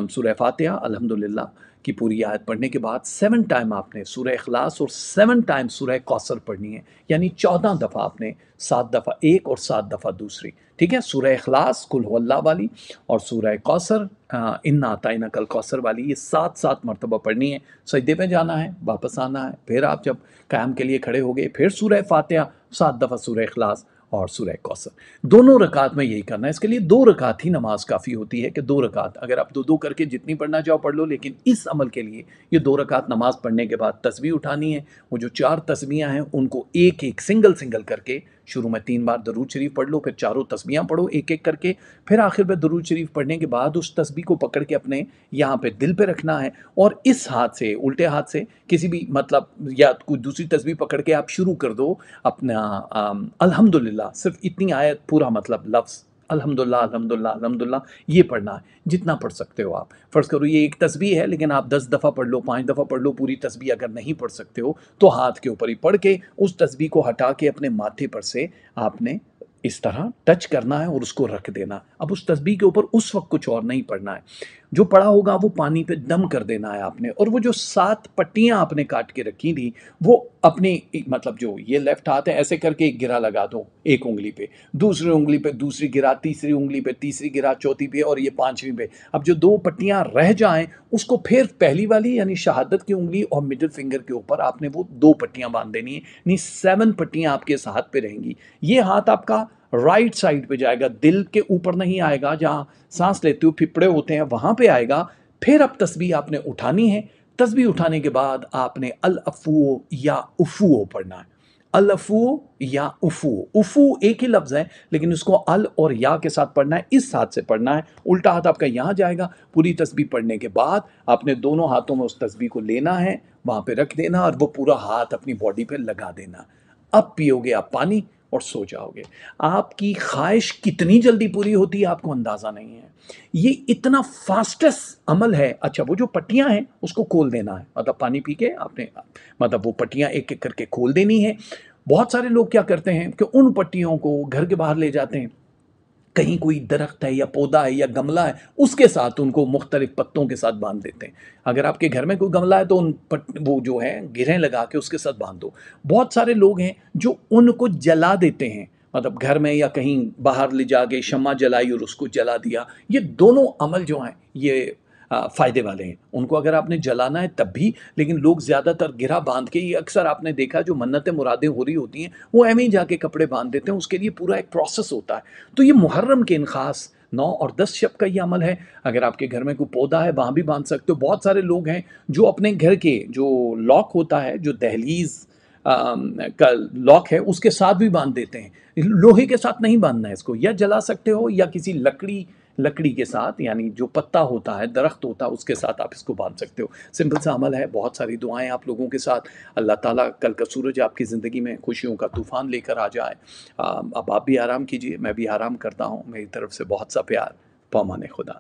سورہ فاتحہ الحمدللہ کی پوری آیت پڑھنے کے بعد 7 ٹائم آپ نے سورہ اخلاص اور 7 ٹائم سورہ کوثر پڑھنی ہے، یعنی 14 دفعہ آپ نے، 7 دفعہ ایک اور 7 دفعہ دوسری، ٹھیک ہے؟ سورہ اخلاص قل هو اللہ والی اور سورہ کوثر انا اعطیناک الکوثر والی، یہ 7 مرتبہ پڑھنی ہے۔ سجدے پہ جانا ہے، واپس آنا ہے، پھر آپ جب قیام کے لیے کھڑے ہوگے پھر سورہ فاتحہ، 7 دفعہ سورہ اخلاص اور سورہ کوثر، دونوں رکعت میں یہی کرنا ہے۔ اس کے لیے 2 رکعت ہی نماز کافی ہوتی ہے، کہ 2 رکعت اگر آپ 2 کر کے جتنی پڑھنا چاہو پڑھ لو، لیکن اس عمل کے لیے یہ 2 رکعت نماز پڑھنے کے بعد تسبیح اٹھانی ہے۔ وہ جو 4 تسبیحاں ہیں ان کو ایک ایک سنگل کر کے، شروع میں 3 بار درود شریف پڑھ لو، پھر چاروں تسبیحاں پڑھو ایک ایک کر کے، پھر آخر میں درود شریف پڑھنے کے بعد اس تسبیح کو پکڑ کے اپنے یہاں پہ دل پہ رکھنا ہے، اور اس ہاتھ سے، الٹے ہاتھ سے کسی بھی مطلب، یا کوئی دوسری تسبیح پکڑ کے آپ شروع کر دو اپنا الحمدللہ، صرف اتنی آیت پورا مطلب لفظ الحمدللہ الحمدللہ الحمدللہ یہ پڑھنا ہے، جتنا پڑھ سکتے ہو آپ۔ فرض کرو یہ ایک تسبیح ہے لیکن آپ 10 دفعہ پڑھ لو، 5 دفعہ پڑھ لو، پوری تسبیح اگر نہیں پڑھ سکتے ہو تو ہاتھ کے اوپر ہی پڑھ کے اس تسبیح کو ہٹا کے اپنے ماتھے پر سے آپ نے اس طرح ٹچ کرنا ہے اور اس کو رکھ دینا۔ اب اس تسبیح کے اوپر اس وقت کچھ اور نہیں پڑھنا ہے، جو پڑھا ہوگا وہ پانی پہ دم کر دینا ہے آپ نے، اور وہ جو 7 پٹیاں آپ نے کاٹ کے رکھی تھی وہ اپنی مطلب جو یہ لیفٹ ہاتھ ہے ایسے کر کے ایک گرا لگا دو، ایک انگلی پہ، دوسری انگلی پہ دوسری گرا، تیسری انگلی پہ تیسری گرا، چوتھی پہ، اور یہ 5ویں پہ۔ اب جو 2 پٹیاں رہ جائیں اس کو پھر پہلی والی یعنی شہادت کی انگلی اور مڈل فنگر کے اوپر آپ نے وہ 2 پٹیاں باندھ دینی ہیں، یعنی 7 پٹیاں آپ کے اس ہاتھ پہ رہیں گی۔ یہ ہاتھ آپ کا رائٹ سائڈ پہ جائے گا، دل کے اوپر نہیں آئے گا، جہاں سانس لیتے ہو پھپڑے ہوتے ہیں وہاں پہ آئے گا۔ پھر اب تسبیح آپ نے اٹھانی ہے، تسبیح اٹھانے کے بعد آپ نے الافو یا افو پڑھنا ہے، الافو یا افو، افو ایک ہی لفظ ہے لیکن اس کو ال اور یا کے ساتھ پڑھنا ہے، اس ہاتھ سے پڑھنا ہے، الٹا ہاتھ آپ کا یہاں جائے گا۔ پوری تسبیح پڑھنے کے بعد آپ نے دونوں ہاتھوں میں اس تسبیح کو لینا ہے، وہاں پہ رکھ دینا، اور وہ پورا ہاتھ اپنی باڈی پہ لگا دینا۔ اب پیو گے آپ پانی اور سو جاؤ گے۔ آپ کی خواہش کتنی جلدی پوری ہوتی ہے آپ کو اندازہ نہیں ہے، یہ اتنا فاسٹسٹ عمل ہے۔ اچھا وہ جو پٹیاں ہیں اس کو کھول دینا ہے، مطلب پانی پی کے آپ نے مطلب وہ پٹیاں ایک ایک کر کے کھول دینی ہے۔ بہت سارے لوگ کیا کرتے ہیں کہ ان پٹیوں کو گھر کے باہر لے جاتے ہیں، کہیں کوئی درخت ہے یا پودا ہے یا گملہ ہے اس کے ساتھ ان کو مختلف پتوں کے ساتھ باندھ دیتے ہیں۔ اگر آپ کے گھر میں کوئی گملہ ہے تو وہ جو ہے گرہیں لگا کے اس کے ساتھ باندھ دو۔ بہت سارے لوگ ہیں جو ان کو جلا دیتے ہیں، مطلب گھر میں یا کہیں باہر لے جا کے شمع جلائی اور اس کو جلا دیا۔ یہ دونوں عمل جو ہیں یہ فائدے والے ہیں، ان کو اگر آپ نے جلانا ہے تب بھی، لیکن لوگ زیادہ تر گرہ باندھ کے، یہ اکثر آپ نے دیکھا جو منتیں مرادیں ہو رہی ہوتی ہیں وہ ایویں جا کے کپڑے باندھ دیتے ہیں، اس کے لیے پورا ایک پروسیس ہوتا ہے۔ تو یہ محرم کے ان خاص 9 اور 10 شب کا یہ عمل ہے۔ اگر آپ کے گھر میں کوئی پودا ہے وہاں بھی باندھ سکتے ہو۔ بہت سارے لوگ ہیں جو اپنے گھر کے جو لاک ہوتا ہے، جو دہلیز کا لاک ہے اس کے ساتھ بھی باندھ دیتے ہیں۔ لوہے کے ساتھ نہیں باندھنا ہے اس کو، یا جلا سکتے ہو یا کسی لکڑی کے ساتھ، یعنی جو پتا ہوتا ہے، درخت ہوتا ہے، اس کے ساتھ آپ اس کو باندھ سکتے ہو۔ سمپل سا عمل ہے۔ بہت ساری دعائیں آپ لوگوں کے ساتھ، اللہ تعالیٰ کل کا سورج آپ کی زندگی میں خوشیوں کا طوفان لے کر آ جائے۔ اب آپ بھی آرام کیجئے، میں بھی آرام کرتا ہوں۔ میری طرف سے بہت سا پیار، پامان خدا۔